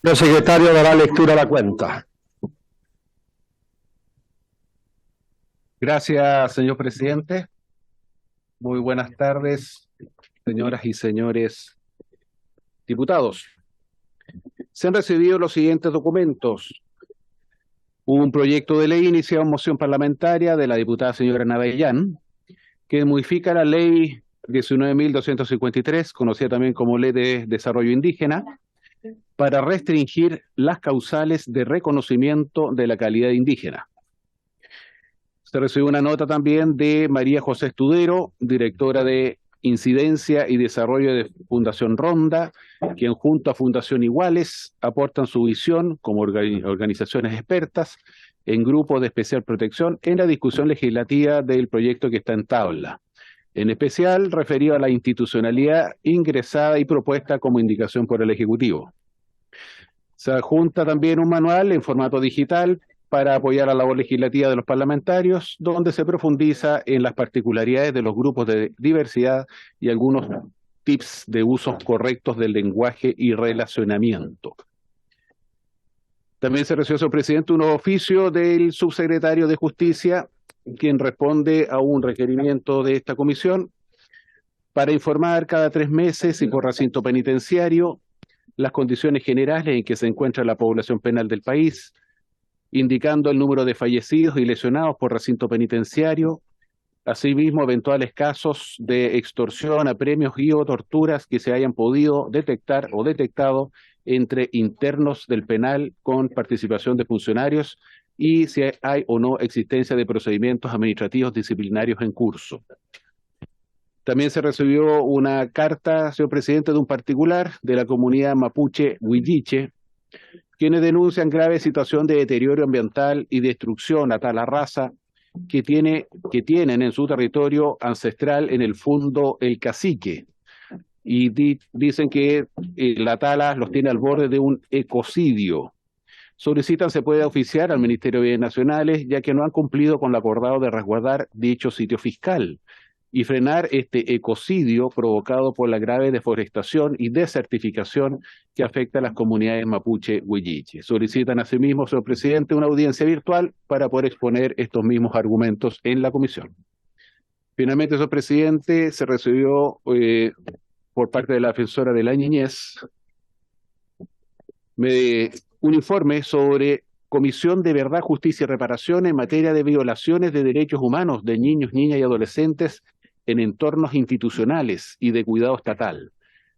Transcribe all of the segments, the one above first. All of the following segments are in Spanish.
El secretario dará lectura a la cuenta. Gracias, señor presidente. Muy buenas tardes, señoras y señores diputados. Se han recibido los siguientes documentos. Un proyecto de ley iniciado en moción parlamentaria de la diputada señora Navellán, que modifica la ley 19.253, conocida también como Ley de Desarrollo Indígena, para restringir las causales de reconocimiento de la calidad indígena. Se recibió una nota también de María José Estudero, directora de Incidencia y Desarrollo de Fundación Ronda, quien junto a Fundación Iguales aportan su visión como organizaciones expertas en grupos de especial protección en la discusión legislativa del proyecto que está en tabla, en especial referido a la institucionalidad ingresada y propuesta como indicación por el Ejecutivo. Se adjunta también un manual en formato digital para apoyar la labor legislativa de los parlamentarios, donde se profundiza en las particularidades de los grupos de diversidad y algunos tips de usos correctos del lenguaje y relacionamiento. También se recibió, señor presidente, un oficio del subsecretario de Justicia, quien responde a un requerimiento de esta comisión para informar cada 3 meses y por recinto penitenciario las condiciones generales en que se encuentra la población penal del país, indicando el número de fallecidos y lesionados por recinto penitenciario, asimismo eventuales casos de extorsión, apremios y o torturas que se hayan podido detectar o detectado entre internos del penal con participación de funcionarios y si hay o no existencia de procedimientos administrativos disciplinarios en curso. También se recibió una carta, señor presidente, de un particular de la comunidad mapuche Huilliche, quienes denuncian grave situación de deterioro ambiental y destrucción a tala rasa que tienen en su territorio ancestral en el fondo El Cacique. Y dicen que la tala los tiene al borde de un ecocidio. Solicitan se pueda oficiar al Ministerio de Bienes Nacionales, ya que no han cumplido con lo acordado de resguardar dicho sitio fiscal y frenar este ecocidio provocado por la grave deforestación y desertificación que afecta a las comunidades mapuche huilliche. Solicitan asimismo, señor presidente, una audiencia virtual para poder exponer estos mismos argumentos en la comisión. Finalmente, señor presidente, se recibió por parte de la defensora de la niñez un informe sobre Comisión de Verdad, Justicia y Reparación en materia de violaciones de derechos humanos de niños, niñas y adolescentes en entornos institucionales y de cuidado estatal.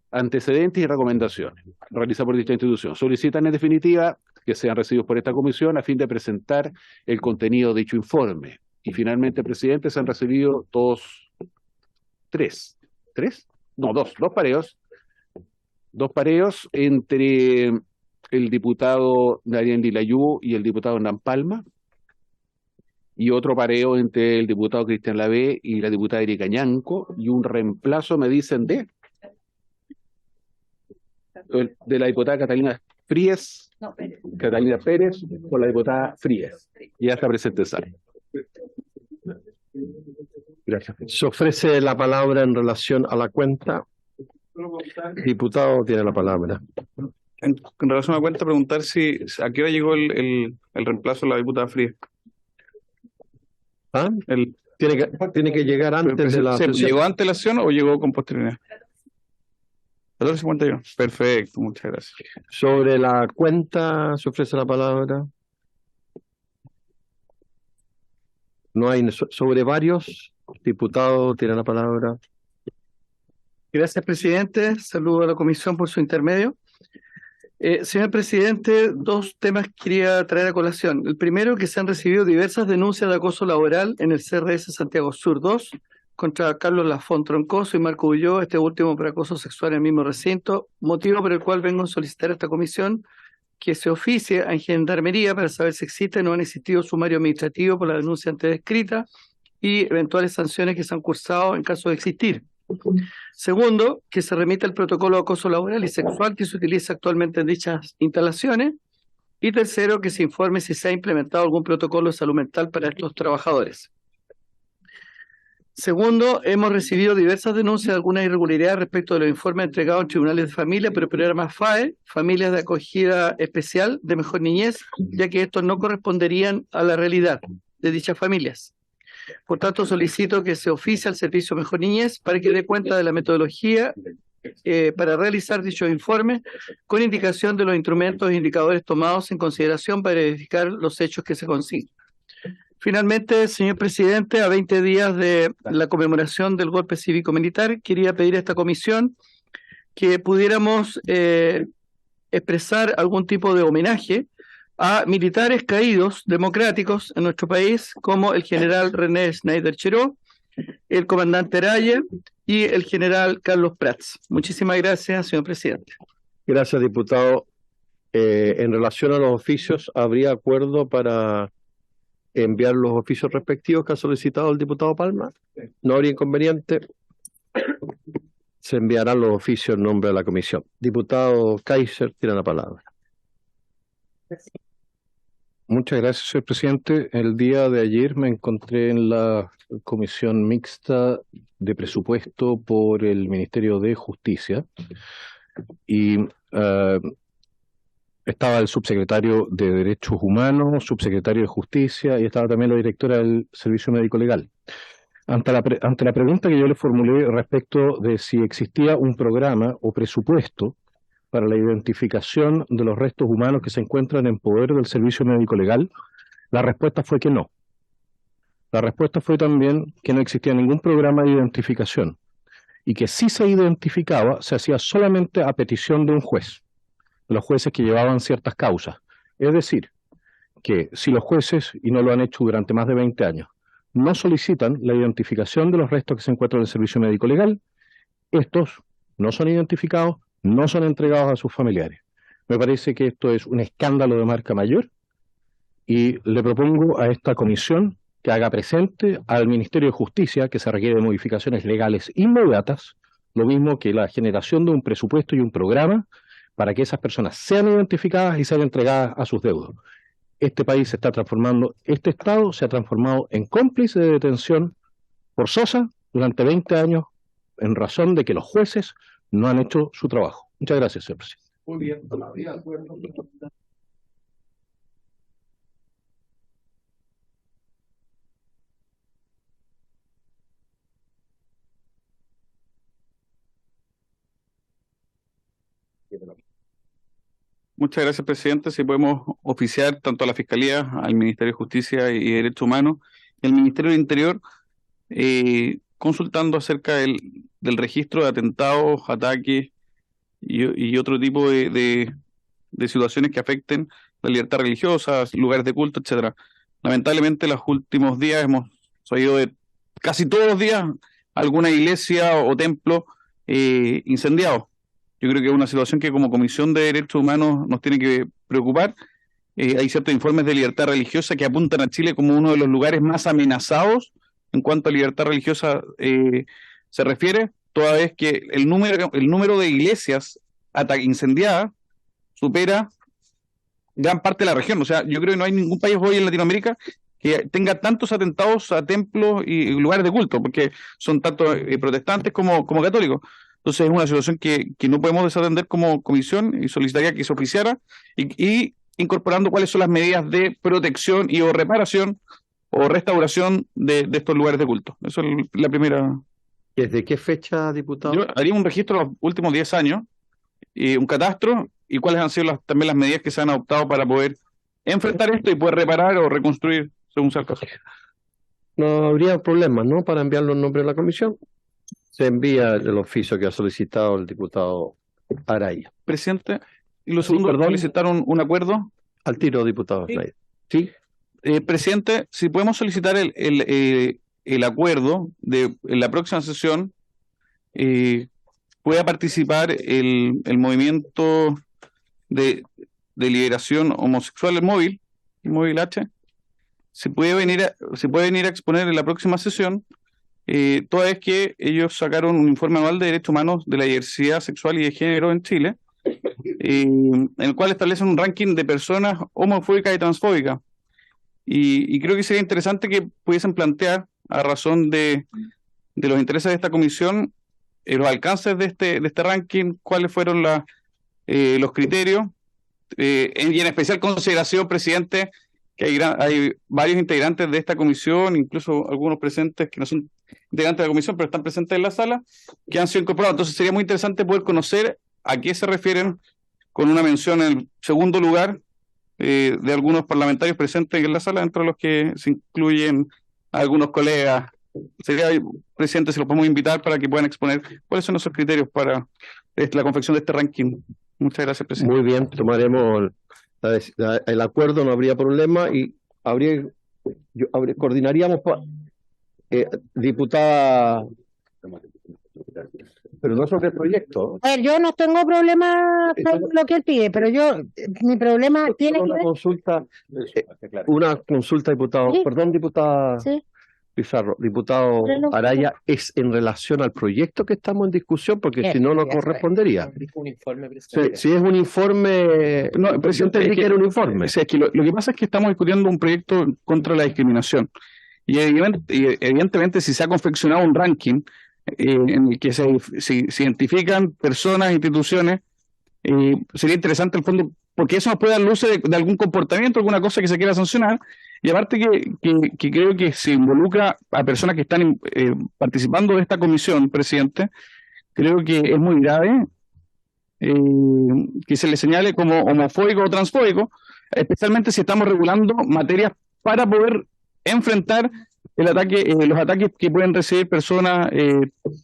Antecedentes y recomendaciones realizadas por dicha institución. Solicitan en definitiva que sean recibidos por esta comisión a fin de presentar el contenido de dicho informe. Y finalmente, presidente, se han recibido dos pareos entre el diputado Daniel Lilayú y el diputado Hernán Palma, y otro pareo entre el diputado Cristian Lavé y la diputada Erika Ñanco, y un reemplazo, me dicen, de la diputada Catalina Fríes, Catalina Pérez, por la diputada Fríes. Ya está presente en sala. Gracias. Se ofrece la palabra en relación a la cuenta. Diputado tiene la palabra. En relación a la cuenta, preguntar si a qué hora llegó el reemplazo de la diputada Fríes. ¿Ah? Tiene que llegar antes de la sesión. ¿Llegó antes de la sesión o llegó con posterioridad? 14:51. Perfecto, muchas gracias. Sobre la cuenta se ofrece la palabra. No hay. Sobre varios, diputado tiene la palabra. Gracias, presidente. Saludo a la comisión por su intermedio. Señor presidente, 2 temas quería traer a colación. El primero, que se han recibido diversas denuncias de acoso laboral en el CRS Santiago Sur 2 contra Carlos Lafón Troncoso y Marco Ulloa, este último por acoso sexual en el mismo recinto, motivo por el cual vengo a solicitar a esta comisión que se oficie a Gendarmería para saber si existe o no han existido sumario administrativo por la denuncia antes descrita y eventuales sanciones que se han cursado en caso de existir. Segundo, que se remita el protocolo de acoso laboral y sexual que se utiliza actualmente en dichas instalaciones. Y tercero, que se informe si se ha implementado algún protocolo de salud mental para estos trabajadores. Segundo, hemos recibido diversas denuncias de algunas irregularidades respecto de los informes entregados en tribunales de familia, pero programas FAE, familias de acogida especial de mejor niñez, ya que estos no corresponderían a la realidad de dichas familias. Por tanto, solicito que se oficie al Servicio Mejor Niñez para que dé cuenta de la metodología para realizar dichos informes, con indicación de los instrumentos e indicadores tomados en consideración para verificar los hechos que se consiguen. Finalmente, señor presidente, a 20 días de la conmemoración del golpe cívico-militar, quería pedir a esta comisión que pudiéramos expresar algún tipo de homenaje a militares caídos democráticos en nuestro país, como el general René Schneider-Cheró, el comandante Araya y el general Carlos Prats. Muchísimas gracias, señor presidente. Gracias, diputado. En relación a los oficios, ¿habría acuerdo para enviar los oficios respectivos que ha solicitado el diputado Palma? ¿No habría inconveniente? Se enviarán los oficios en nombre de la comisión. Diputado Kaiser, tiene la palabra. Muchas gracias, señor presidente. El día de ayer me encontré en la comisión mixta de presupuesto por el Ministerio de Justicia y estaba el subsecretario de Derechos Humanos, subsecretario de Justicia y estaba también la directora del Servicio Médico Legal. Ante la pregunta que yo le formulé respecto de si existía un programa o presupuesto para la identificación de los restos humanos que se encuentran en poder del Servicio Médico Legal, la respuesta fue que no. La respuesta fue también que no existía ningún programa de identificación y que si se identificaba, se hacía solamente a petición de un juez, de los jueces que llevaban ciertas causas. Es decir, que si los jueces, y no lo han hecho durante más de 20 años, no solicitan la identificación de los restos que se encuentran en el Servicio Médico Legal, estos no son identificados, no son entregados a sus familiares. Me parece que esto es un escándalo de marca mayor y le propongo a esta comisión que haga presente al Ministerio de Justicia que se requiere de modificaciones legales inmediatas, lo mismo que la generación de un presupuesto y un programa para que esas personas sean identificadas y sean entregadas a sus deudos. Este país se está transformando, este Estado se ha transformado en cómplice de detención forzosa durante 20 años en razón de que los jueces no han hecho su trabajo. Muchas gracias, señor presidente. Muy bien, todavía acuerdo. Muchas gracias, presidente. Si podemos oficiar tanto a la Fiscalía, al Ministerio de Justicia y Derechos Humanos y al Ministerio del Interior, consultando acerca del registro de atentados, ataques y otro tipo de situaciones que afecten la libertad religiosa, lugares de culto, etcétera. Lamentablemente, los últimos días hemos sabido de casi todos los días alguna iglesia o templo incendiado. Yo creo que es una situación que como Comisión de Derechos Humanos nos tiene que preocupar. Hay ciertos informes de libertad religiosa que apuntan a Chile como uno de los lugares más amenazados en cuanto a libertad religiosa se refiere, toda vez que el número de iglesias incendiadas supera gran parte de la región. O sea, yo creo que no hay ningún país hoy en Latinoamérica que tenga tantos atentados a templos y lugares de culto, porque son tanto protestantes como católicos. Entonces es una situación que no podemos desatender como comisión y solicitaría que se oficiara y incorporando cuáles son las medidas de protección y o reparación o restauración de estos lugares de culto. Eso es la primera. ¿Desde qué fecha, diputado? Yo haría un registro de los últimos 10 años, un catastro y cuáles han sido también las medidas que se han adoptado para poder enfrentar esto y poder reparar o reconstruir según sea el caso. No habría problema, ¿no? Para enviarlo en nombre de la comisión. Se envía el oficio que ha solicitado el diputado Araya. Presidente, y lo segundo, solicitar un acuerdo. Al tiro, diputado Schneider. Sí. Presidente, si podemos solicitar el acuerdo de en la próxima sesión, pueda participar el movimiento de liberación homosexual, el móvil H, se puede venir a exponer en la próxima sesión toda vez que ellos sacaron un informe anual de derechos humanos de la diversidad sexual y de género en Chile, en el cual establecen un ranking de personas homofóbicas y transfóbicas. Y creo que sería interesante que pudiesen plantear, a razón de los intereses de esta comisión, los alcances de este ranking, cuáles fueron los criterios, y en especial consideración, presidente, que hay varios integrantes de esta comisión, incluso algunos presentes que no son integrantes de la comisión, pero están presentes en la sala, que han sido incorporados. Entonces sería muy interesante poder conocer a qué se refieren, con una mención en el segundo lugar de algunos parlamentarios presentes en la sala, entre los que se incluyen algunos colegas. Sería, presidente, si lo podemos invitar para que puedan exponer cuáles son esos criterios para la confección de este ranking. Muchas gracias, presidente. Muy bien, tomaremos el acuerdo, no habría problema y coordinaríamos, diputada, pero no sobre el proyecto. A ver, yo no tengo problema con lo que él pide, pero mi problema tiene que Una ver... consulta, diputado, Sí. perdón, diputada Sí, Pizarro, diputado Pero no- Araya, es en relación al proyecto que estamos en discusión, porque Bien, si no, no ya sabe. correspondería. Un informe, Si, presidente. si es un informe, No, presidente, entendí es que- que era un informe. Sí, es que lo que pasa es que estamos discutiendo un proyecto contra la discriminación. Y evidentemente, si se ha confeccionado un ranking en el que se identifican personas, instituciones, sería interesante el fondo, porque eso nos puede dar luces de algún comportamiento, alguna cosa que se quiera sancionar. Y aparte que creo que se involucra a personas que están participando de esta comisión, presidente, creo que es muy grave que se le señale como homofóbico o transfóbico, especialmente si estamos regulando materias para poder enfrentar los ataques que pueden recibir personas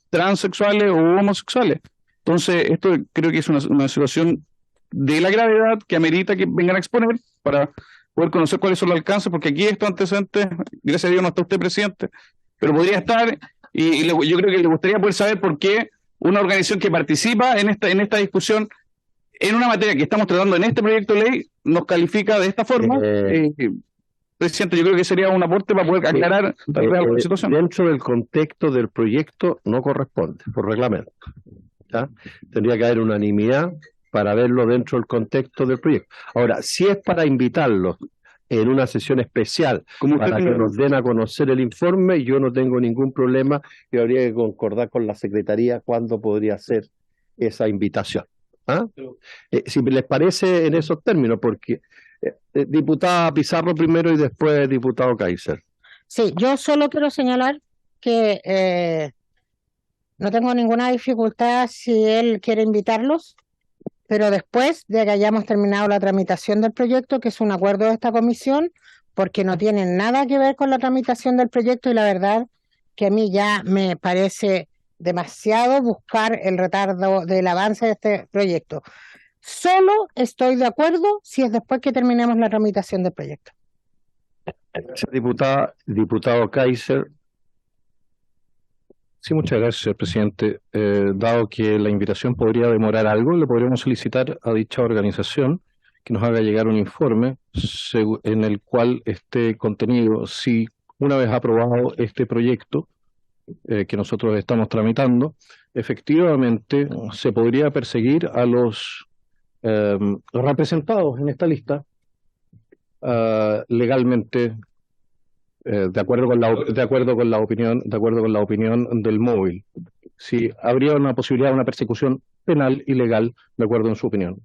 transexuales o homosexuales. Entonces, esto creo que es una situación de la gravedad que amerita que vengan a exponer para poder conocer cuáles son los alcances, porque aquí estos antecedentes, gracias a Dios no está usted, presidente, pero podría estar, yo creo que le gustaría poder saber por qué una organización que participa en esta discusión en una materia que estamos tratando en este proyecto de ley nos califica de esta forma. Presidente, yo creo que sería un aporte para poder aclarar tal vez alguna situación. Dentro del contexto del proyecto no corresponde, por reglamento. ¿Ya? Tendría que haber unanimidad para verlo dentro del contexto del proyecto. Ahora, si es para invitarlos en una sesión especial Como usted para que lo- nos den a conocer el informe, yo no tengo ningún problema y habría que concordar con la Secretaría cuándo podría ser esa invitación. ¿Ah? Si les parece en esos términos, porque diputada Pizarro primero y después diputado Kaiser. sí, yo solo quiero señalar que no tengo ninguna dificultad si él quiere invitarlos, pero después de que hayamos terminado la tramitación del proyecto, que es un acuerdo de esta comisión, porque no tiene nada que ver con la tramitación del proyecto y la verdad que a mí ya me parece demasiado buscar el retardo del avance de este proyecto. Solo estoy de acuerdo si es después que terminemos la tramitación del proyecto. Diputado Kaiser. Sí, muchas gracias, presidente. Dado que la invitación podría demorar algo, le podríamos solicitar a dicha organización que nos haga llegar un informe en el cual esté contenido si una vez aprobado este proyecto que nosotros estamos tramitando, efectivamente se podría perseguir a los representados en esta lista legalmente de acuerdo con la opinión del móvil. Si habría una posibilidad de una persecución penal y legal de acuerdo con su opinión.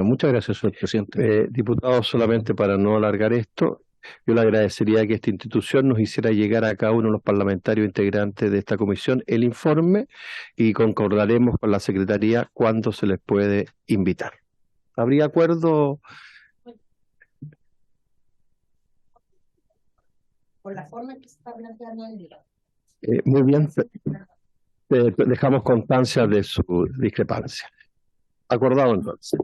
Muchas gracias, señor presidente. Diputado, solamente para no alargar esto, yo le agradecería que esta institución nos hiciera llegar a cada uno de los parlamentarios integrantes de esta comisión el informe y concordaremos con la Secretaría cuándo se les puede invitar. ¿Habría acuerdo? Por la forma en que se está planteando el día. Muy bien, dejamos constancia de su discrepancia. Acordado entonces.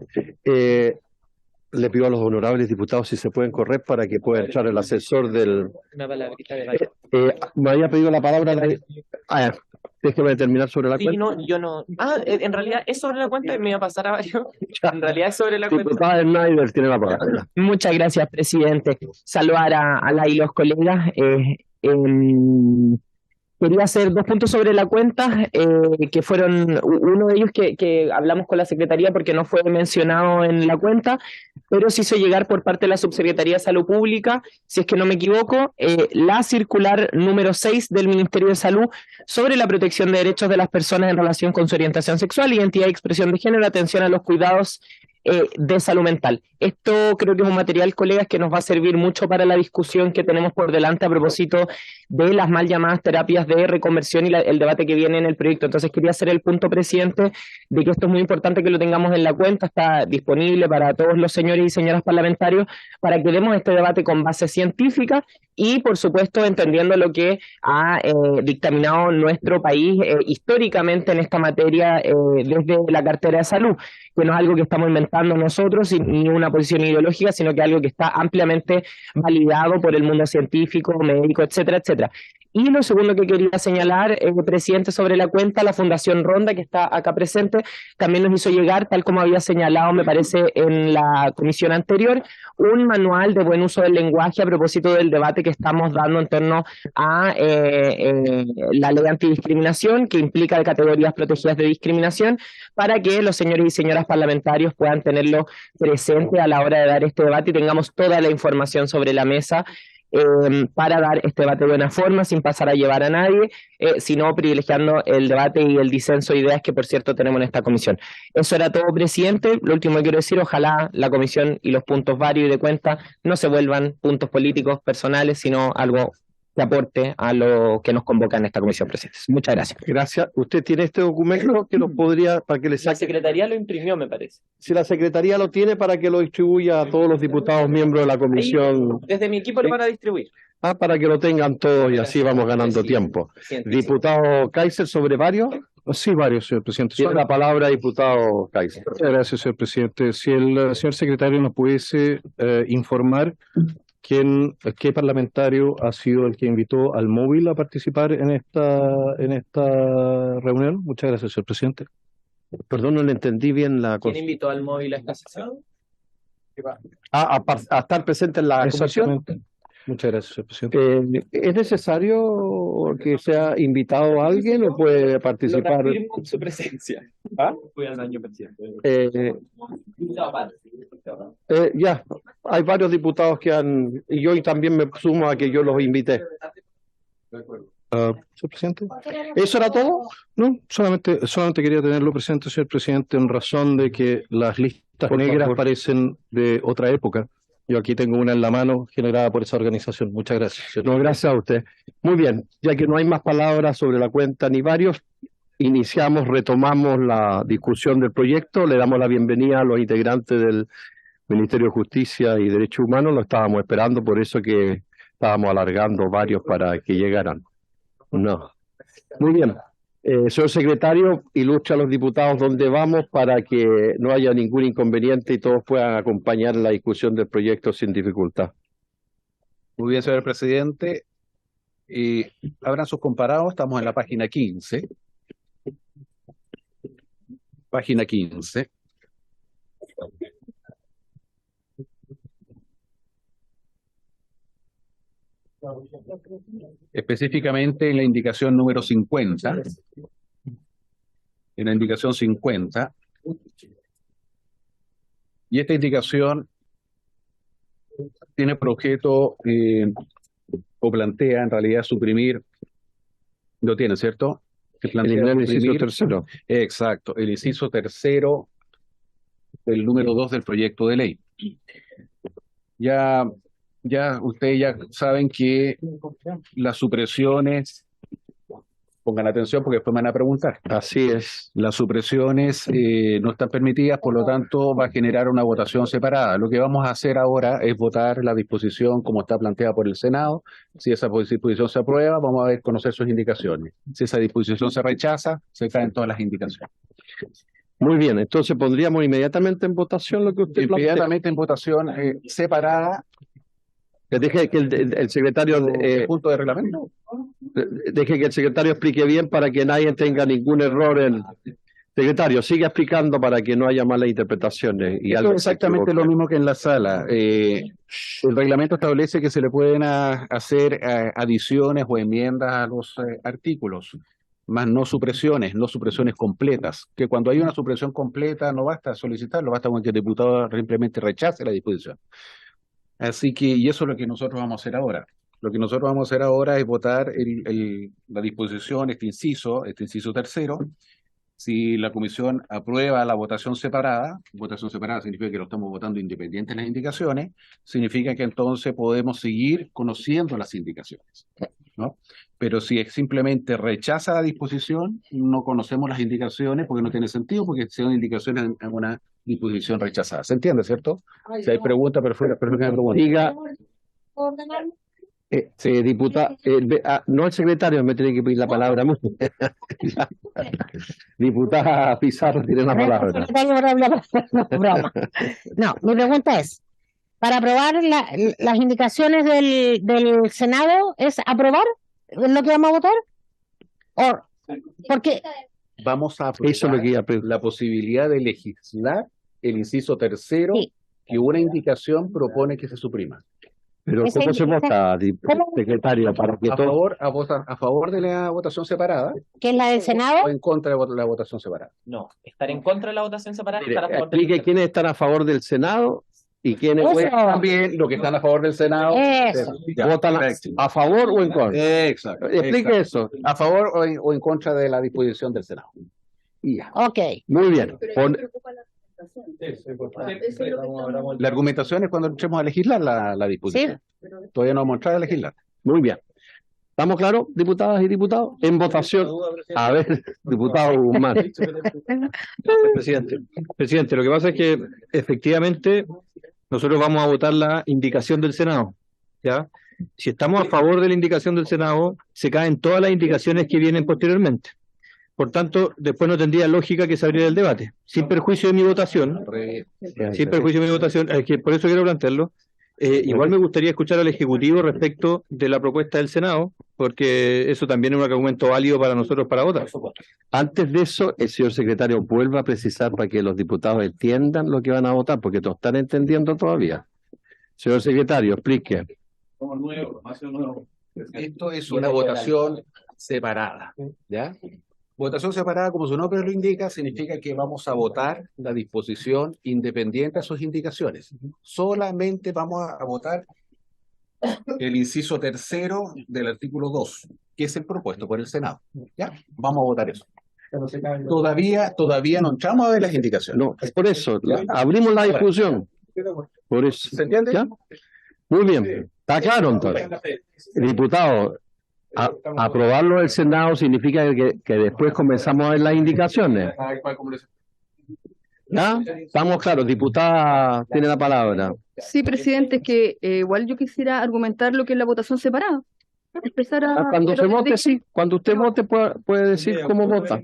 Le pido a los honorables diputados si se pueden correr para que pueda entrar el asesor del... Una palabrita de valor. me había pedido la palabra déjeme terminar sobre la Sí, cuenta. no, yo no. En realidad es sobre la cuenta y me iba a pasar a varios. En realidad es sobre la cuenta. Diputada Schneider tiene la palabra. Muchas gracias, presidente. Saludar a la y los colegas. Quería hacer 2 puntos sobre la cuenta, que fueron uno de ellos que hablamos con la Secretaría porque no fue mencionado en la cuenta, pero se hizo llegar por parte de la Subsecretaría de Salud Pública, si es que no me equivoco, la circular número 6 del Ministerio de Salud sobre la protección de derechos de las personas en relación con su orientación sexual, identidad y expresión de género, atención a los cuidados de salud mental. Esto creo que es un material, colegas, que nos va a servir mucho para la discusión que tenemos por delante a propósito de las mal llamadas terapias de reconversión y el debate que viene en el proyecto. Entonces quería hacer el punto, presidente, de que esto es muy importante que lo tengamos en la cuenta, está disponible para todos los señores y señoras parlamentarios para que demos este debate con base científica y, por supuesto, entendiendo lo que ha dictaminado nuestro país históricamente en esta materia desde la cartera de salud, que no es algo que estamos inventando nosotros ni una posición ideológica, sino que algo que está ampliamente validado por el mundo científico, médico, etcétera, etcétera. Y lo segundo que quería señalar, presidente, sobre la cuenta, la Fundación Ronda, que está acá presente, también nos hizo llegar, tal como había señalado, me parece, en la comisión anterior, un manual de buen uso del lenguaje a propósito del debate que estamos dando en torno a la ley antidiscriminación, que implica categorías protegidas de discriminación, para que los señores y señoras parlamentarios puedan tenerlo presente a la hora de dar este debate y tengamos toda la información sobre la mesa para dar este debate de buena forma, sin pasar a llevar a nadie, sino privilegiando el debate y el disenso de ideas que, por cierto, tenemos en esta comisión. Eso era todo, presidente. Lo último que quiero decir, ojalá la comisión y los puntos varios y de cuenta no se vuelvan puntos políticos personales, sino algo que aporte a lo que nos convoca en esta comisión, presidente. Muchas gracias. Gracias. ¿Usted tiene este documento que nos podría, para que le La saque? Secretaría lo imprimió, me parece. Si la Secretaría lo tiene, para que lo distribuya a todos los diputados miembros de la comisión. Desde mi equipo lo van a distribuir. Para que lo tengan todos y así vamos ganando tiempo. Diputado Kaiser, sobre varios. Sí, varios, señor presidente. Tiene la palabra, diputado Kaiser. Muchas gracias, señor presidente. Si el señor secretario nos pudiese informar qué parlamentario ha sido el que invitó al móvil a participar en esta reunión. Muchas gracias, señor presidente. Perdón, no le entendí bien la ¿Quién cosa. invitó al móvil a esta sesión? A estar presente en la comisión. Exactamente. Muchas gracias, señor presidente. ¿Es necesario que sea invitado a alguien o puede participar? Lo reafirmo en su presencia. Fui al baño, presidente. Ya, hay varios diputados que han, y yo también me sumo a que yo los invité. Señor presidente. ¿Eso era todo? No, solamente quería tenerlo presente, señor presidente, en razón de que las listas Por negras favor. parecen de otra época. Yo aquí tengo una en la mano generada por esa organización. Muchas gracias, señor. No, gracias a usted. Muy bien, ya que no hay más palabras sobre la cuenta ni varios, retomamos la discusión del proyecto, le damos la bienvenida a los integrantes del Ministerio de Justicia y Derechos Humanos, lo estábamos esperando, por eso que estábamos alargando varios para que llegaran. No. Muy bien. Señor secretario, ilustra a los diputados dónde vamos para que no haya ningún inconveniente y todos puedan acompañar la discusión del proyecto sin dificultad. Muy bien, señor presidente. Abran sus comparados, estamos en la página 15. Página 15. Específicamente en la indicación número 50. En la indicación 50. Y esta indicación tiene por objeto o plantea en realidad suprimir, lo tiene, ¿cierto? Que plantea Eliminar el inciso suprimir, tercero. exacto, el inciso tercero del número 2 del proyecto de ley. Ya ustedes ya saben que las supresiones, pongan atención porque después me van a preguntar, Así es. las supresiones no están permitidas, por lo tanto va a generar una votación separada. Lo que vamos a hacer ahora es votar la disposición como está planteada por el Senado. Si esa disposición se aprueba, vamos a conocer sus indicaciones. Si esa disposición se rechaza, se caen todas las indicaciones. Muy bien, entonces pondríamos inmediatamente en votación lo que usted plantea. Inmediatamente en votación separada. Deje que el secretario Punto de reglamento. deje que el secretario explique bien para que nadie tenga ningún error Secretario, sigue explicando para que no haya malas interpretaciones. Y Esto algo es exactamente lo mismo que en la sala. El reglamento establece que se le pueden hacer adiciones o enmiendas a los artículos, más no supresiones completas. Que cuando hay una supresión completa no basta solicitarlo, basta con que el diputado simplemente rechace la disposición. Así que, y eso es lo que nosotros vamos a hacer ahora. Lo que nosotros vamos a hacer ahora es votar la disposición, este inciso tercero. Si la comisión aprueba la votación separada significa que lo estamos votando independiente de las indicaciones, significa que entonces podemos seguir conociendo las indicaciones, ¿no? Pero si simplemente rechaza la disposición, no conocemos las indicaciones porque no tiene sentido, porque son indicaciones en una disposición rechazada. ¿Se entiende, cierto? Si hay preguntas, perfecto, Diga, diputado, no el secretario me tiene que pedir la palabra. Diputada Pizarro tiene la palabra. No, broma. No, mi pregunta es, para aprobar las indicaciones del Senado, ¿es aprobar lo que vamos a votar? ¿O porque vamos a aprobar Eso es lo que iba a pedir. la posibilidad de legislar el inciso tercero, Sí. que una indicación propone que se suprima. Pero Esa ¿cómo se indicación- vota, secretario, para que todo... A favor de la votación separada que es la del Senado? o en contra de la votación separada. No, estar en contra de la votación separada, Mire, estar a favor del explique quiénes están a favor del Senado y quiénes Eso. También los que están a favor del Senado Eso. votan a favor o en contra. Exacto. Explique eso. A favor o en contra de la disposición del Senado. Y ya. Ok. Muy bien. La argumentación es cuando entremos a legislar la disposición. Todavía no vamos a entrar a legislar. Muy bien. ¿Estamos claros, diputadas y diputados? En votación. A ver, diputado Guzmán. Presidente, lo que pasa es que efectivamente nosotros vamos a votar la indicación del Senado, ¿ya? Si estamos a favor de la indicación del Senado, se caen todas las indicaciones que vienen posteriormente. Por tanto, después no tendría lógica que se abriera el debate. Sin perjuicio de mi votación, es que por eso quiero plantearlo. Igual me gustaría escuchar al Ejecutivo respecto de la propuesta del Senado, porque eso también es un argumento válido para nosotros para votar. Antes de eso, el señor secretario vuelva a precisar para que los diputados entiendan lo que van a votar, porque no están entendiendo todavía. Señor secretario, explique. Esto es una votación separada, ¿ya? Votación separada, como su nombre lo indica, significa que vamos a votar la disposición independiente a sus indicaciones. Solamente vamos a votar el inciso tercero del artículo 2, que es el propuesto por el Senado. ¿Ya? Vamos a votar eso. Todavía no entramos a ver las indicaciones. No, es por eso. Abrimos la discusión. Por eso. ¿Se entiende? ¿Ya? Muy bien. ¿Está claro entonces? Diputado, aprobarlo del Senado significa que después comenzamos a ver las indicaciones. ¿Ya? Estamos claros. Diputada tiene la palabra. Sí, presidente, es que igual yo quisiera argumentar lo que es la votación separada. Expresar Cuando se pero vote, sí. Cuando usted vote puede decir cómo vota.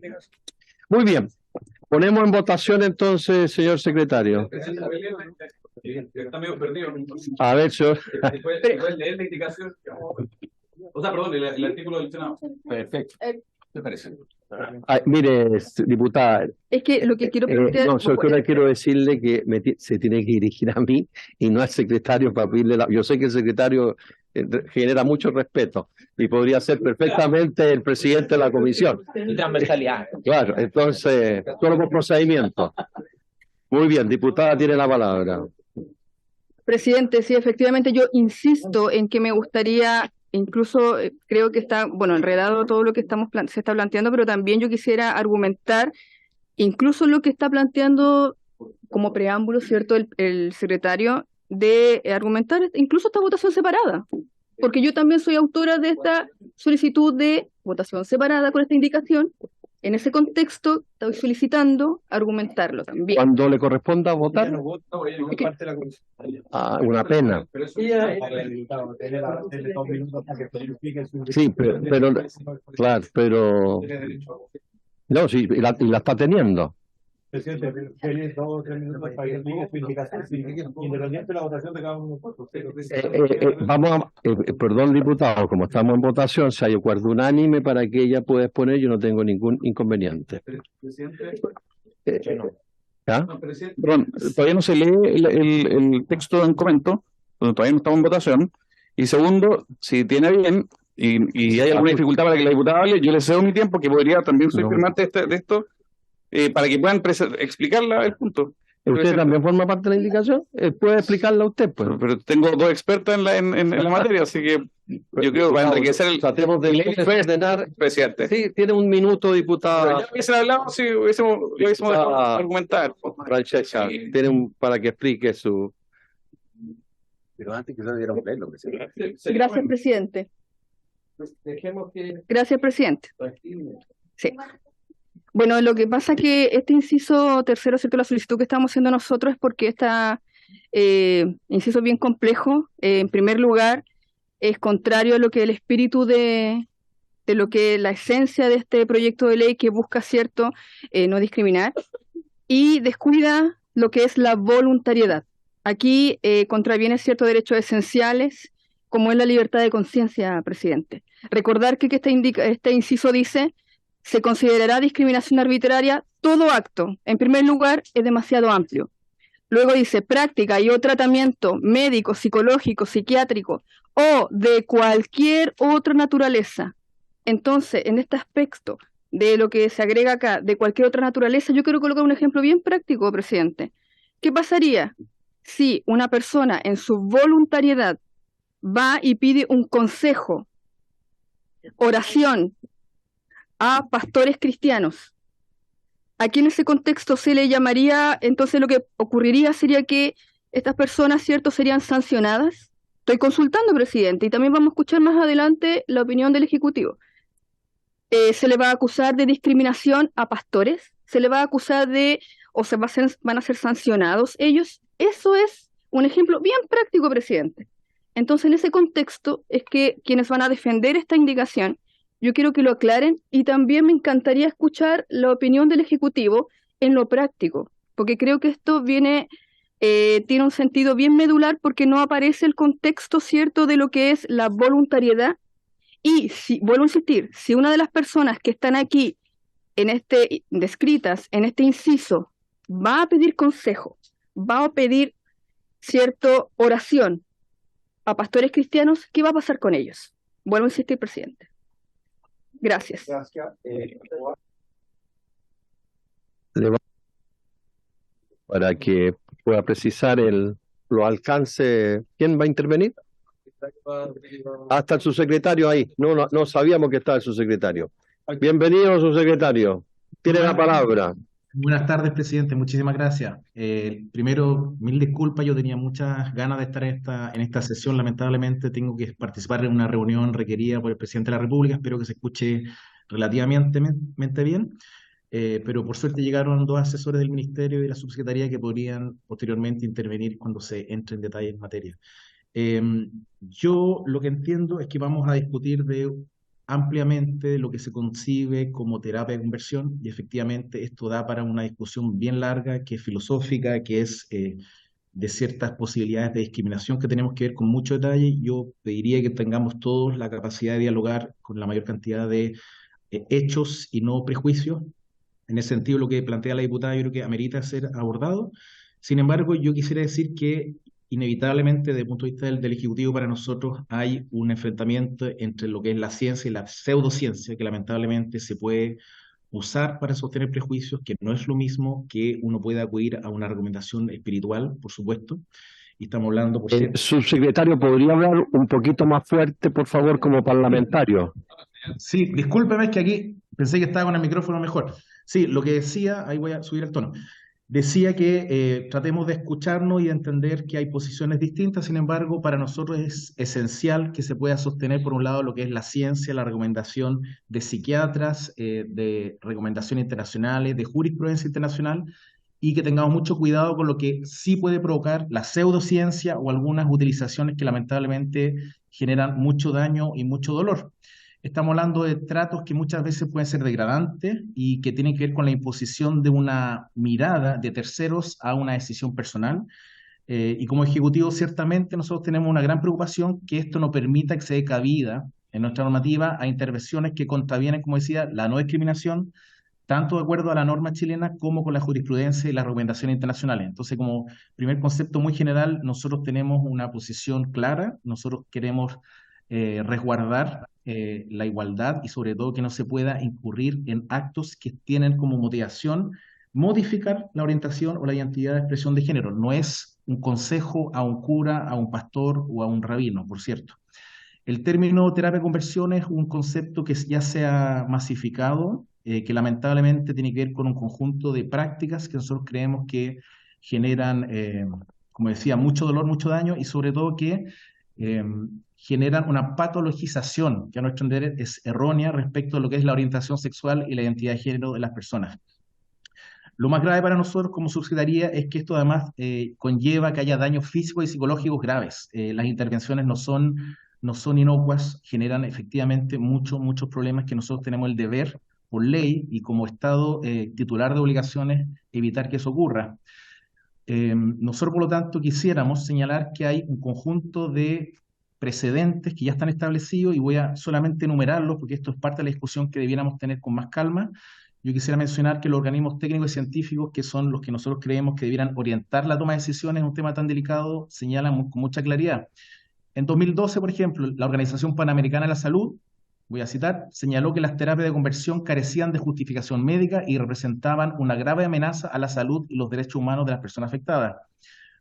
Muy bien. Ponemos en votación entonces, señor secretario. Está medio perdido. A ver, señor. ¿Puedes leer la indicación? O sea, perdón, el artículo del Senado. Perfecto. ¿Te parece? Ay, mire, diputada, Es que lo que quiero plantear... no, solo quiero decirle que se tiene que dirigir a mí y no al secretario para pedirle Yo sé que el secretario genera mucho respeto y podría ser perfectamente el presidente de la comisión. Y transversalidad. Claro, entonces, solo por procedimiento. Muy bien, diputada tiene la palabra. Presidente, sí, efectivamente yo insisto en que me gustaría, incluso creo que está, bueno, enredado todo lo que se está planteando, pero también yo quisiera argumentar incluso lo que está planteando como preámbulo, ¿cierto?, el secretario, de argumentar incluso esta votación separada, porque yo también soy autora de esta solicitud de votación separada con esta indicación. En ese contexto, estoy solicitando argumentarlo también. Cuando le corresponda votar, una pena. Sí, pero claro, pero no, sí, y la está teniendo. Presidente, ¿queréis 2 o 3 minutos para que diga su indicación, independiente de la votación de cada uno de nosotros? Perdón, diputado, como estamos en votación, si hay acuerdo unánime para que ella pueda exponer, yo no tengo ningún inconveniente. ¿Ya? Perdón, todavía no se lee el texto en comento, todavía no estamos en votación. Y segundo, si tiene bien y hay alguna dificultad para que la diputada hable, yo le cedo mi tiempo, que podría también soy firmante de esto, para que puedan explicar el punto. ¿Usted también forma parte de la indicación? ¿Puede explicarla usted? Pues? Pero tengo 2 expertas en la materia, así que yo creo que va a enriquecer el... Tratemos de ordenar. Presidente. Sí, tiene un minuto, diputada. Ya hubiesen hablado, sí, hubiésemos dejado argumentar. Francesca, Sí. para que explique su... Pero antes que se diera un pleno, presidente. Gracias, presidente. Dejemos que... Gracias, presidente. Sí. Bueno, lo que pasa es que este inciso tercero, ¿cierto? La solicitud que estamos haciendo nosotros es porque inciso es bien complejo. En primer lugar, es contrario a lo que el espíritu de lo que la esencia de este proyecto de ley que busca, ¿cierto?, no discriminar, y descuida lo que es la voluntariedad. Aquí contraviene ciertos derechos esenciales, como es la libertad de conciencia, presidente. Recordar que este inciso dice: se considerará discriminación arbitraria todo acto. En primer lugar, es demasiado amplio. Luego dice: práctica y o tratamiento médico, psicológico, psiquiátrico o de cualquier otra naturaleza. Entonces, en este aspecto de lo que se agrega acá, de cualquier otra naturaleza, yo quiero colocar un ejemplo bien práctico, presidente. ¿Qué pasaría si una persona en su voluntariedad va y pide un consejo, oración, a pastores cristianos? Aquí en ese contexto se le llamaría, entonces lo que ocurriría sería que estas personas, ¿cierto?, serían sancionadas. Estoy consultando, presidente, y también vamos a escuchar más adelante la opinión del Ejecutivo. Se le va a acusar de discriminación a pastores, se le va a acusar van a ser sancionados ellos. Eso es un ejemplo bien práctico, presidente. Entonces, en ese contexto es que quienes van a defender esta indicación, yo quiero que lo aclaren, y también me encantaría escuchar la opinión del Ejecutivo en lo práctico, porque creo que esto tiene un sentido bien medular, porque no aparece el contexto, ¿cierto?, de lo que es la voluntariedad. Y vuelvo a insistir, si una de las personas que están aquí descritas en este inciso va a pedir consejo, va a pedir, ¿cierto?, oración a pastores cristianos, ¿qué va a pasar con ellos? Vuelvo a insistir, presidente. Gracias. Para que pueda precisar los alcances, ¿quién va a intervenir? Hasta el subsecretario ahí. No sabíamos que estaba el subsecretario. Bienvenido, subsecretario. Tiene la palabra. Buenas tardes, presidente. Muchísimas gracias. Primero, mil disculpas. Yo tenía muchas ganas de estar en esta sesión. Lamentablemente tengo que participar en una reunión requerida por el presidente de la República. Espero que se escuche relativamente bien. Pero por suerte llegaron 2 asesores del Ministerio y de la Subsecretaría que podrían posteriormente intervenir cuando se entre en detalle en materia. Yo lo que entiendo es que vamos a discutir ampliamente lo que se concibe como terapia de conversión, y efectivamente esto da para una discusión bien larga, que es filosófica, que es de ciertas posibilidades de discriminación que tenemos que ver con mucho detalle. Yo pediría que tengamos todos la capacidad de dialogar con la mayor cantidad de hechos y no prejuicios. En ese sentido, lo que plantea la diputada yo creo que amerita ser abordado. Sin embargo, yo quisiera decir que inevitablemente, desde el punto de vista del Ejecutivo, para nosotros hay un enfrentamiento entre lo que es la ciencia y la pseudociencia, que lamentablemente se puede usar para sostener prejuicios, que no es lo mismo que uno puede acudir a una recomendación espiritual, por supuesto. Y estamos hablando, por cierto. Subsecretario, ¿podría hablar un poquito más fuerte, por favor, como parlamentario? Sí, discúlpeme, es que aquí pensé que estaba con el micrófono mejor. Sí, lo que decía, ahí voy a subir el tono. Decía que tratemos de escucharnos y de entender que hay posiciones distintas. Sin embargo, para nosotros es esencial que se pueda sostener, por un lado, lo que es la ciencia, la recomendación de psiquiatras, de recomendaciones internacionales, de jurisprudencia internacional, y que tengamos mucho cuidado con lo que sí puede provocar la pseudociencia o algunas utilizaciones que lamentablemente generan mucho daño y mucho dolor. Estamos hablando de tratos que muchas veces pueden ser degradantes y que tienen que ver con la imposición de una mirada de terceros a una decisión personal. Y como ejecutivo, ciertamente nosotros tenemos una gran preocupación que esto no permita que se dé cabida en nuestra normativa a intervenciones que contravienen, como decía, la no discriminación, tanto de acuerdo a la norma chilena como con la jurisprudencia y las recomendaciones internacionales. Entonces, como primer concepto muy general, nosotros tenemos una posición clara, nosotros queremos resguardar la igualdad y sobre todo que no se pueda incurrir en actos que tienen como motivación modificar la orientación o la identidad de expresión de género. No es un consejo a un cura, a un pastor o a un rabino, por cierto. El término terapia de conversión es un concepto que ya se ha masificado, que lamentablemente tiene que ver con un conjunto de prácticas que nosotros creemos que generan, como decía, mucho dolor, mucho daño y sobre todo que generan una patologización que a nuestro entender es errónea respecto a lo que es la orientación sexual y la identidad de género de las personas. Lo más grave para nosotros como subsecretaría es que esto además conlleva que haya daños físicos y psicológicos graves. Las intervenciones no son inocuas, generan efectivamente muchos problemas que nosotros tenemos el deber por ley y como Estado titular de obligaciones evitar que eso ocurra. Nosotros, por lo tanto, quisiéramos señalar que hay un conjunto de precedentes que ya están establecidos y voy a solamente enumerarlos porque esto es parte de la discusión que debiéramos tener con más calma. Yo quisiera mencionar que los organismos técnicos y científicos, que son los que nosotros creemos que debieran orientar la toma de decisiones en un tema tan delicado, señalan con mucha claridad. En 2012, por ejemplo, la Organización Panamericana de la Salud, voy a citar, señaló que las terapias de conversión carecían de justificación médica y representaban una grave amenaza a la salud y los derechos humanos de las personas afectadas.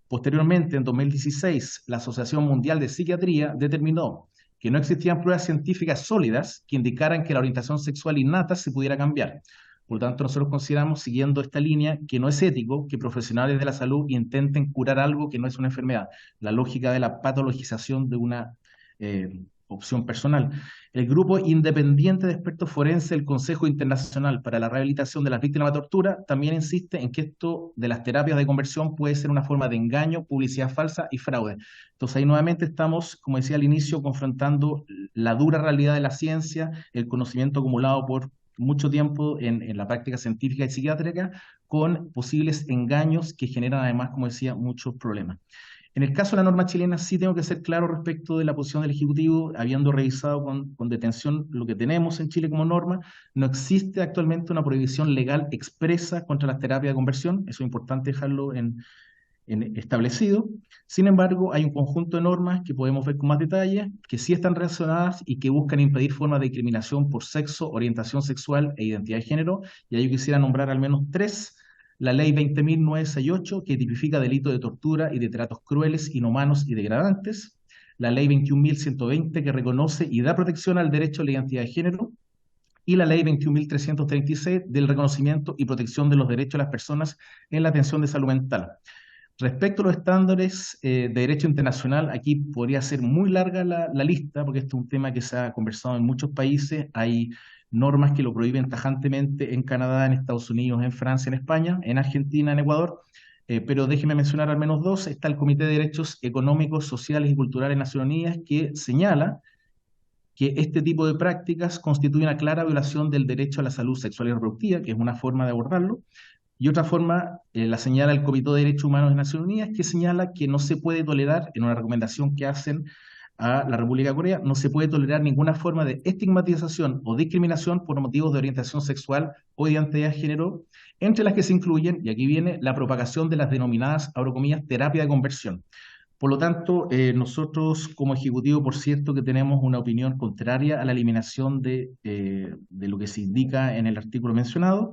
Posteriormente, en 2016, la Asociación Mundial de Psiquiatría determinó que no existían pruebas científicas sólidas que indicaran que la orientación sexual innata se pudiera cambiar. Por lo tanto, nosotros consideramos, siguiendo esta línea, que no es ético que profesionales de la salud intenten curar algo que no es una enfermedad. La lógica de la patologización de una opción personal. El grupo independiente de expertos forenses del Consejo Internacional para la Rehabilitación de las Víctimas de la Tortura también insiste en que esto de las terapias de conversión puede ser una forma de engaño, publicidad falsa y fraude. Entonces ahí nuevamente estamos, como decía al inicio, confrontando la dura realidad de la ciencia, el conocimiento acumulado por mucho tiempo en la práctica científica y psiquiátrica, con posibles engaños que generan además, como decía, muchos problemas. En el caso de la norma chilena sí tengo que ser claro respecto de la posición del Ejecutivo, habiendo revisado con detención lo que tenemos en Chile como norma, no existe actualmente una prohibición legal expresa contra las terapias de conversión, eso es importante dejarlo establecido. Sin embargo, hay un conjunto de normas que podemos ver con más detalle, que sí están relacionadas y que buscan impedir formas de discriminación por sexo, orientación sexual e identidad de género, y ahí yo quisiera nombrar al menos tres. La ley 20.968, que tipifica delitos de tortura y de tratos crueles, inhumanos y degradantes. La ley 21.120, que reconoce y da protección al derecho a la identidad de género. Y la ley 21.336, del reconocimiento y protección de los derechos de las personas en la atención de salud mental. Respecto a los estándares de derecho internacional, aquí podría ser muy larga la lista, porque esto es un tema que se ha conversado en muchos países. Hay normas que lo prohíben tajantemente en Canadá, en Estados Unidos, en Francia, en España, en Argentina, en Ecuador, pero déjeme mencionar al menos dos. Está el Comité de Derechos Económicos, Sociales y Culturales de Naciones Unidas, que señala que este tipo de prácticas constituye una clara violación del derecho a la salud sexual y reproductiva, que es una forma de abordarlo, y otra forma la señala el Comité de Derechos Humanos de Naciones Unidas, que señala que no se puede tolerar, en una recomendación que hacen a la República de Corea, no se puede tolerar ninguna forma de estigmatización o discriminación por motivos de orientación sexual o identidad de género, entre las que se incluyen, y aquí viene, la propagación de las denominadas, abro comillas, terapia de conversión. Por lo tanto, nosotros como Ejecutivo, por cierto, que tenemos una opinión contraria a la eliminación de lo que se indica en el artículo mencionado.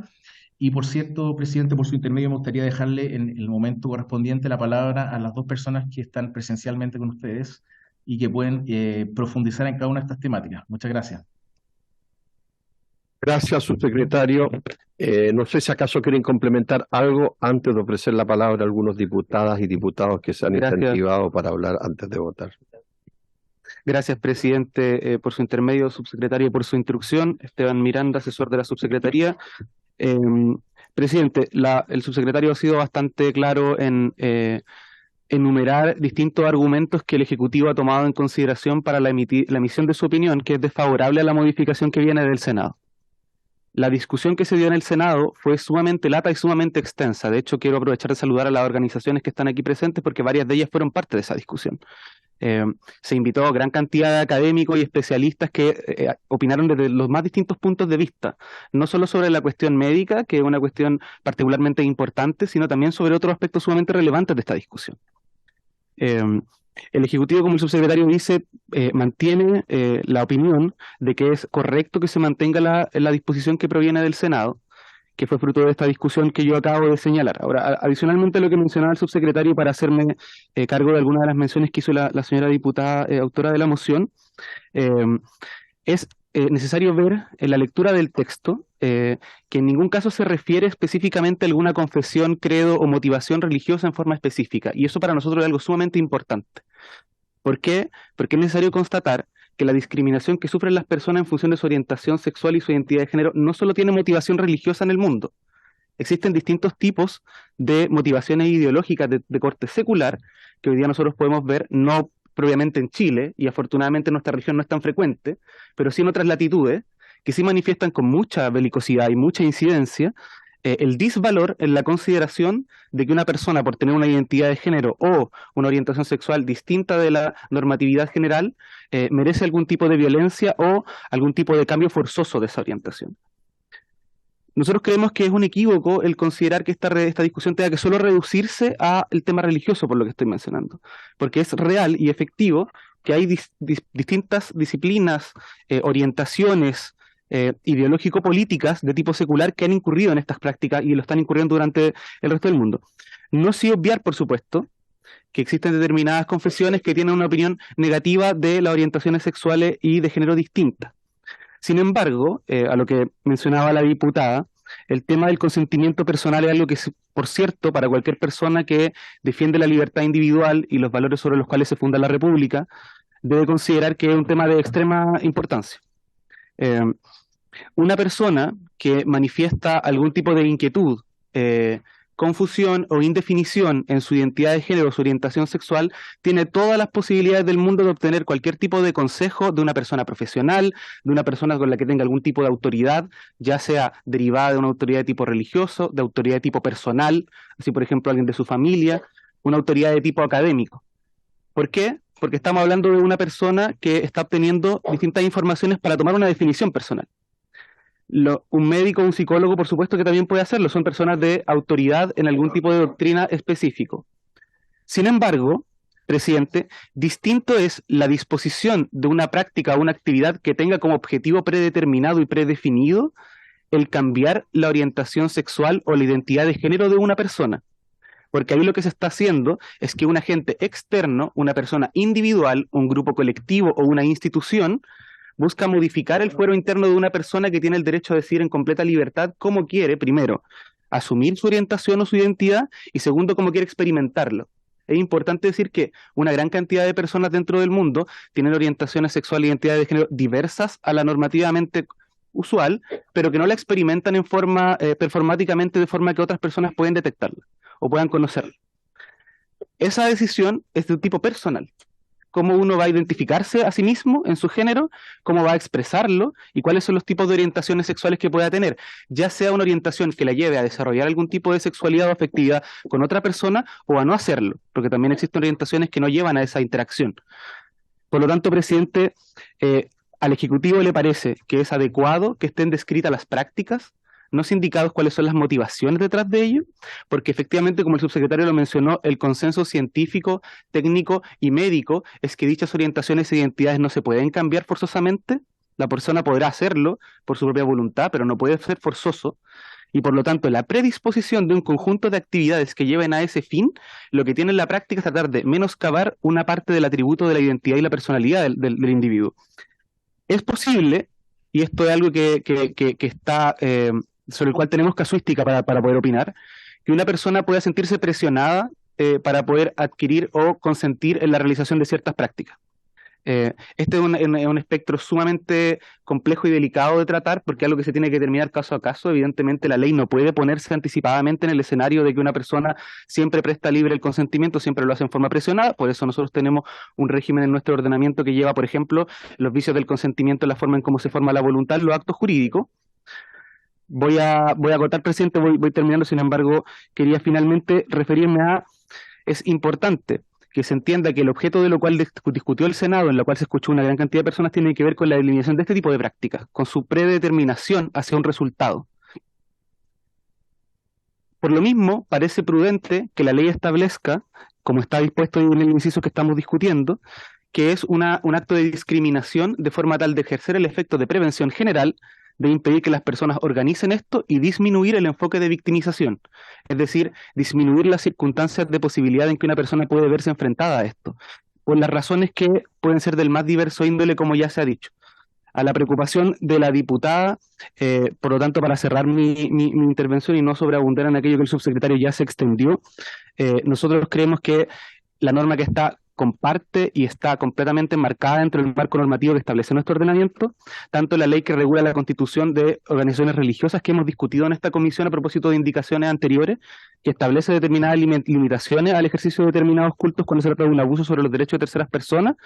Y por cierto, presidente, por su intermedio me gustaría dejarle en el momento correspondiente la palabra a las dos personas que están presencialmente con ustedes y que pueden profundizar en cada una de estas temáticas. Muchas gracias. Gracias, subsecretario. No sé si acaso quieren complementar algo antes de ofrecer la palabra a algunos diputadas y diputados que se han incentivado para hablar antes de votar. Gracias, presidente, por su intermedio, subsecretario, por su instrucción. Esteban Miranda, asesor de la subsecretaría. Presidente, el subsecretario ha sido bastante claro en enumerar distintos argumentos que el Ejecutivo ha tomado en consideración para la emisión de su opinión, que es desfavorable a la modificación que viene del Senado. La discusión que se dio en el Senado fue sumamente lata y sumamente extensa. De hecho, quiero aprovechar de saludar a las organizaciones que están aquí presentes porque varias de ellas fueron parte de esa discusión. Se invitó a gran cantidad de académicos y especialistas que opinaron desde los más distintos puntos de vista, no solo sobre la cuestión médica, que es una cuestión particularmente importante, sino también sobre otros aspectos sumamente relevantes de esta discusión. El Ejecutivo, como el subsecretario dice, mantiene la opinión de que es correcto que se mantenga la disposición que proviene del Senado, que fue fruto de esta discusión que yo acabo de señalar. Ahora, adicionalmente a lo que mencionaba el subsecretario, para hacerme cargo de algunas de las menciones que hizo la señora diputada autora de la moción, es necesario ver en la lectura del texto que en ningún caso se refiere específicamente a alguna confesión, credo o motivación religiosa en forma específica, y eso para nosotros es algo sumamente importante. ¿Por qué? Porque es necesario constatar que la discriminación que sufren las personas en función de su orientación sexual y su identidad de género no solo tiene motivación religiosa en el mundo. Existen distintos tipos de motivaciones ideológicas de corte secular que hoy día nosotros podemos ver, no propiamente en Chile, y afortunadamente en nuestra región no es tan frecuente, pero sí en otras latitudes, que sí manifiestan con mucha belicosidad y mucha incidencia el disvalor en la consideración de que una persona, por tener una identidad de género o una orientación sexual distinta de la normatividad general, merece algún tipo de violencia o algún tipo de cambio forzoso de esa orientación. Nosotros creemos que es un equívoco el considerar que esta discusión tenga que solo reducirse al tema religioso, por lo que estoy mencionando, porque es real y efectivo que hay distintas disciplinas, orientaciones ideológico-políticas de tipo secular que han incurrido en estas prácticas y lo están incurriendo durante el resto del mundo. No sin obviar, por supuesto, que existen determinadas confesiones que tienen una opinión negativa de las orientaciones sexuales y de género distintas. Sin embargo, a lo que mencionaba la diputada, el tema del consentimiento personal es algo que, por cierto, para cualquier persona que defiende la libertad individual y los valores sobre los cuales se funda la República, debe considerar que es un tema de extrema importancia. Una persona que manifiesta algún tipo de inquietud, confusión o indefinición en su identidad de género o su orientación sexual, tiene todas las posibilidades del mundo de obtener cualquier tipo de consejo de una persona profesional, de una persona con la que tenga algún tipo de autoridad, ya sea derivada de una autoridad de tipo religioso, de autoridad de tipo personal, así por ejemplo alguien de su familia, una autoridad de tipo académico. ¿Por qué? Porque estamos hablando de una persona que está obteniendo distintas informaciones para tomar una definición personal. Un médico o un psicólogo, por supuesto que también puede hacerlo, son personas de autoridad en algún tipo de doctrina específico. Sin embargo, presidente, distinto es la disposición de una práctica o una actividad que tenga como objetivo predeterminado y predefinido el cambiar la orientación sexual o la identidad de género de una persona. Porque ahí lo que se está haciendo es que un agente externo, una persona individual, un grupo colectivo o una institución, busca modificar el fuero interno de una persona que tiene el derecho a decidir en completa libertad cómo quiere, primero, asumir su orientación o su identidad, y segundo, cómo quiere experimentarlo. Es importante decir que una gran cantidad de personas dentro del mundo tienen orientaciones sexuales e identidades de género diversas a la normativamente usual, pero que no la experimentan en forma performáticamente, de forma que otras personas pueden detectarla o puedan conocerla. Esa decisión es de un tipo personal. Cómo uno va a identificarse a sí mismo en su género, cómo va a expresarlo y cuáles son los tipos de orientaciones sexuales que pueda tener, ya sea una orientación que la lleve a desarrollar algún tipo de sexualidad o afectividad con otra persona o a no hacerlo, porque también existen orientaciones que no llevan a esa interacción. Por lo tanto, presidente, al Ejecutivo le parece que es adecuado que estén descritas las prácticas, no se indicados cuáles son las motivaciones detrás de ello, porque efectivamente, como el subsecretario lo mencionó, el consenso científico, técnico y médico es que dichas orientaciones e identidades no se pueden cambiar forzosamente. La persona podrá hacerlo por su propia voluntad, pero no puede ser forzoso, y por lo tanto la predisposición de un conjunto de actividades que lleven a ese fin, lo que tiene en la práctica es tratar de menoscabar una parte del atributo de la identidad y la personalidad del individuo. Es posible, y esto es algo que está sobre el cual tenemos casuística para poder opinar, que una persona pueda sentirse presionada para poder adquirir o consentir en la realización de ciertas prácticas. Este es un espectro sumamente complejo y delicado de tratar, porque es algo que se tiene que determinar caso a caso. Evidentemente la ley no puede ponerse anticipadamente en el escenario de que una persona siempre presta libre el consentimiento, siempre lo hace en forma presionada. Por eso nosotros tenemos un régimen en nuestro ordenamiento que lleva, por ejemplo, los vicios del consentimiento, la forma en cómo se forma la voluntad, los actos jurídicos. Voy a agotar, presidente, voy terminando. Sin embargo, quería finalmente referirme a, es importante que se entienda que el objeto de lo cual discutió el Senado, en lo cual se escuchó una gran cantidad de personas, tiene que ver con la eliminación de este tipo de prácticas, con su predeterminación hacia un resultado. Por lo mismo, parece prudente que la ley establezca, como está dispuesto en el inciso que estamos discutiendo, que es un acto de discriminación de forma tal de ejercer el efecto de prevención general, de impedir que las personas organicen esto y disminuir el enfoque de victimización. Es decir, disminuir las circunstancias de posibilidad en que una persona puede verse enfrentada a esto, por las razones que pueden ser del más diverso índole, como ya se ha dicho. A la preocupación de la diputada, por lo tanto, para cerrar mi intervención y no sobreabundar en aquello que el subsecretario ya se extendió, nosotros creemos que la norma que está comparte y está completamente enmarcada dentro del marco normativo que establece nuestro ordenamiento, tanto la ley que regula la constitución de organizaciones religiosas que hemos discutido en esta comisión a propósito de indicaciones anteriores, que establece determinadas limitaciones al ejercicio de determinados cultos cuando se trata de un abuso sobre los derechos de terceras personas,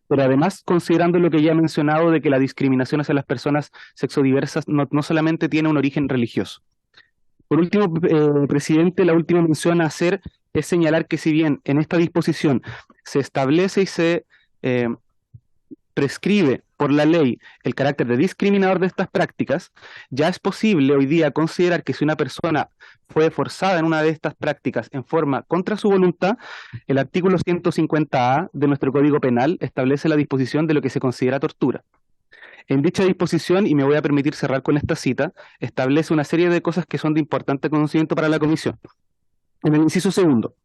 pero además considerando lo que ya he mencionado de que la discriminación hacia las personas sexodiversas no solamente tiene un origen religioso. Por último, presidente, la última mención a hacer es señalar que si bien en esta disposición se establece y se prescribe por la ley el carácter de discriminador de estas prácticas, ya es posible hoy día considerar que si una persona fue forzada en una de estas prácticas en forma contra su voluntad, el artículo 150A de nuestro Código Penal establece la disposición de lo que se considera tortura. En dicha disposición, y me voy a permitir cerrar con esta cita, establece una serie de cosas que son de importante conocimiento para la Comisión. En el inciso segundo,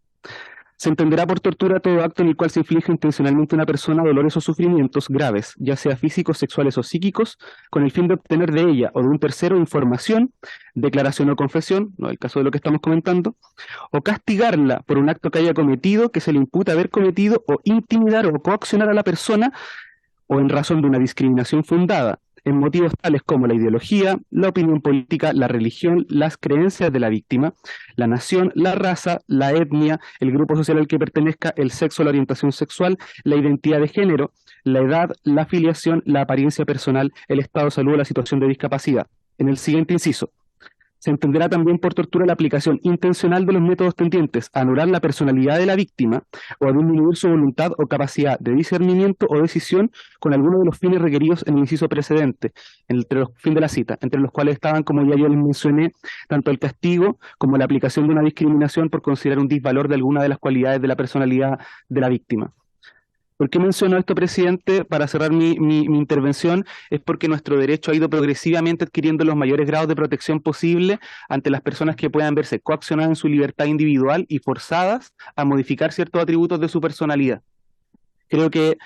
se entenderá por tortura todo acto en el cual se inflige intencionalmente a una persona dolores o sufrimientos graves, ya sea físicos, sexuales o psíquicos, con el fin de obtener de ella o de un tercero información, declaración o confesión, no es el caso de lo que estamos comentando, o castigarla por un acto que haya cometido, que se le imputa haber cometido, o intimidar o coaccionar a la persona, o en razón de una discriminación fundada, en motivos tales como la ideología, la opinión política, la religión, las creencias de la víctima, la nación, la raza, la etnia, el grupo social al que pertenezca, el sexo, la orientación sexual, la identidad de género, la edad, la afiliación, la apariencia personal, el estado de salud o la situación de discapacidad. En el siguiente inciso, se entenderá también por tortura la aplicación intencional de los métodos tendientes a anular la personalidad de la víctima o a disminuir su voluntad o capacidad de discernimiento o decisión con alguno de los fines requeridos en el inciso precedente, entre los fines de la cita, entre los cuales estaban, como ya yo les mencioné, tanto el castigo como la aplicación de una discriminación por considerar un disvalor de alguna de las cualidades de la personalidad de la víctima. ¿Por qué menciono esto, presidente? Para cerrar mi intervención, es porque nuestro derecho ha ido progresivamente adquiriendo los mayores grados de protección posible ante las personas que puedan verse coaccionadas en su libertad individual y forzadas a modificar ciertos atributos de su personalidad. Creo que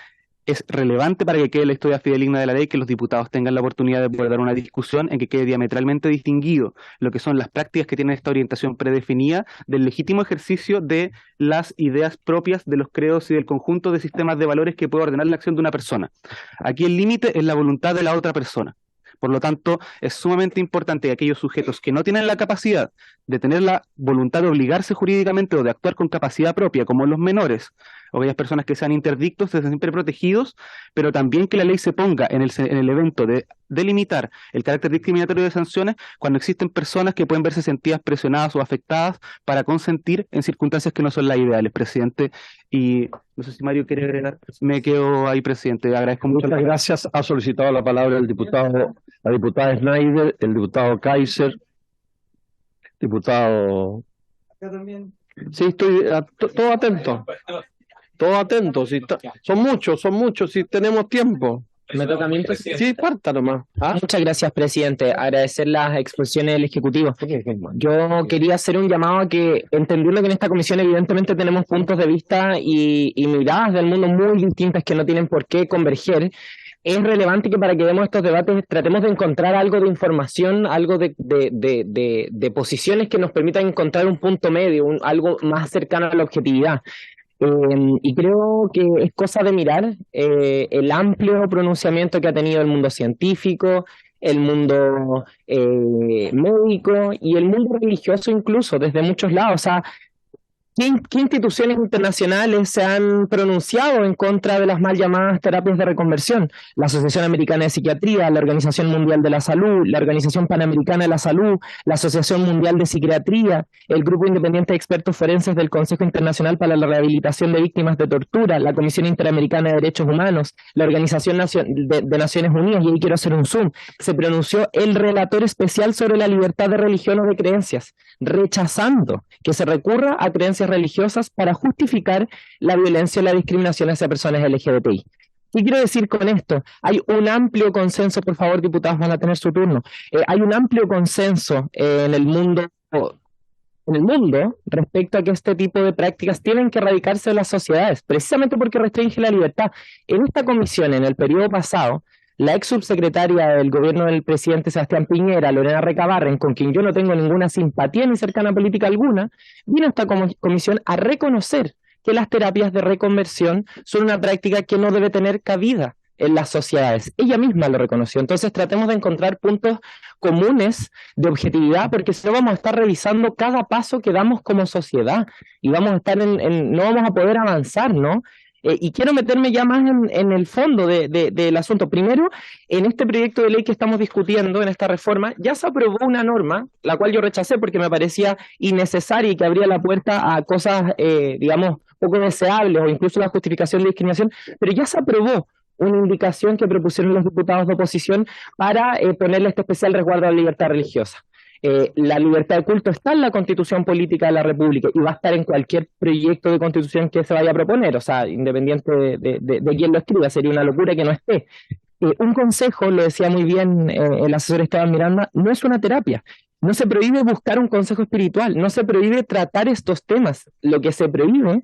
es relevante para que quede la historia fidedigna de la ley que los diputados tengan la oportunidad de poder dar una discusión en que quede diametralmente distinguido lo que son las prácticas que tienen esta orientación predefinida del legítimo ejercicio de las ideas propias de los credos y del conjunto de sistemas de valores que puede ordenar la acción de una persona. Aquí el límite es la voluntad de la otra persona. Por lo tanto, es sumamente importante que aquellos sujetos que no tienen la capacidad de tener la voluntad de obligarse jurídicamente o de actuar con capacidad propia, como los menores, o aquellas personas que sean interdictos, estén siempre protegidos, pero también que la ley se ponga en el evento de delimitar el carácter discriminatorio de sanciones cuando existen personas que pueden verse sentidas presionadas o afectadas para consentir en circunstancias que no son las ideales, presidente. Y no sé si Mario quiere agregar. Me quedo ahí, presidente. Agradezco mucho. Muchas gracias. Ha solicitado la palabra la diputada Schneider, el diputado Kaiser, diputado. Acá también. Sí, estoy todo atento. Todo atento. Si son muchos, si tenemos tiempo. Me toca a mí, presidente. Sí, parta nomás. Muchas gracias, presidente. Agradecer las expresiones del Ejecutivo. Yo quería hacer un llamado a que, entendiendo que en esta comisión evidentemente tenemos puntos de vista y miradas del mundo muy distintas que no tienen por qué converger, es relevante que para que demos estos debates tratemos de encontrar algo de información, algo de posiciones que nos permitan encontrar un punto medio, algo más cercano a la objetividad. Y creo que es cosa de mirar el amplio pronunciamiento que ha tenido el mundo científico, el mundo médico y el mundo religioso incluso, desde muchos lados. O sea, ¿qué instituciones internacionales se han pronunciado en contra de las mal llamadas terapias de reconversión? La Asociación Americana de Psiquiatría, la Organización Mundial de la Salud, la Organización Panamericana de la Salud, la Asociación Mundial de Psiquiatría, el Grupo Independiente de Expertos Forenses del Consejo Internacional para la Rehabilitación de Víctimas de Tortura, la Comisión Interamericana de Derechos Humanos, la Organización de Naciones Unidas, y ahí quiero hacer un zoom, se pronunció el relator especial sobre la libertad de religión o de creencias, rechazando que se recurra a creencias religiosas para justificar la violencia o la discriminación hacia personas LGBTI. ¿Qué quiero decir con esto? Hay un amplio consenso, por favor, diputados, van a tener su turno. Hay un amplio consenso en el mundo respecto a que este tipo de prácticas tienen que erradicarse de las sociedades, precisamente porque restringe la libertad. En esta comisión, en el periodo pasado, la ex subsecretaria del gobierno del presidente Sebastián Piñera, Lorena Recabarren, con quien yo no tengo ninguna simpatía ni cercana política alguna, vino a esta comisión a reconocer que las terapias de reconversión son una práctica que no debe tener cabida en las sociedades. Ella misma lo reconoció. Entonces tratemos de encontrar puntos comunes de objetividad, porque si no vamos a estar revisando cada paso que damos como sociedad y vamos a estar no vamos a poder avanzar, ¿no? Y quiero meterme ya más en el fondo del asunto. Primero, en este proyecto de ley que estamos discutiendo, en esta reforma, ya se aprobó una norma, la cual yo rechacé porque me parecía innecesaria y que abría la puerta a cosas, digamos, poco deseables o incluso la justificación de discriminación, pero ya se aprobó una indicación que propusieron los diputados de oposición para ponerle este especial resguardo a la libertad religiosa. La libertad de culto está en la Constitución Política de la República y va a estar en cualquier proyecto de constitución que se vaya a proponer, o sea, independiente de quién lo escriba, sería una locura que no esté. Un consejo, lo decía muy bien el asesor Esteban Miranda, no es una terapia. No se prohíbe buscar un consejo espiritual, no se prohíbe tratar estos temas. Lo que se prohíbe,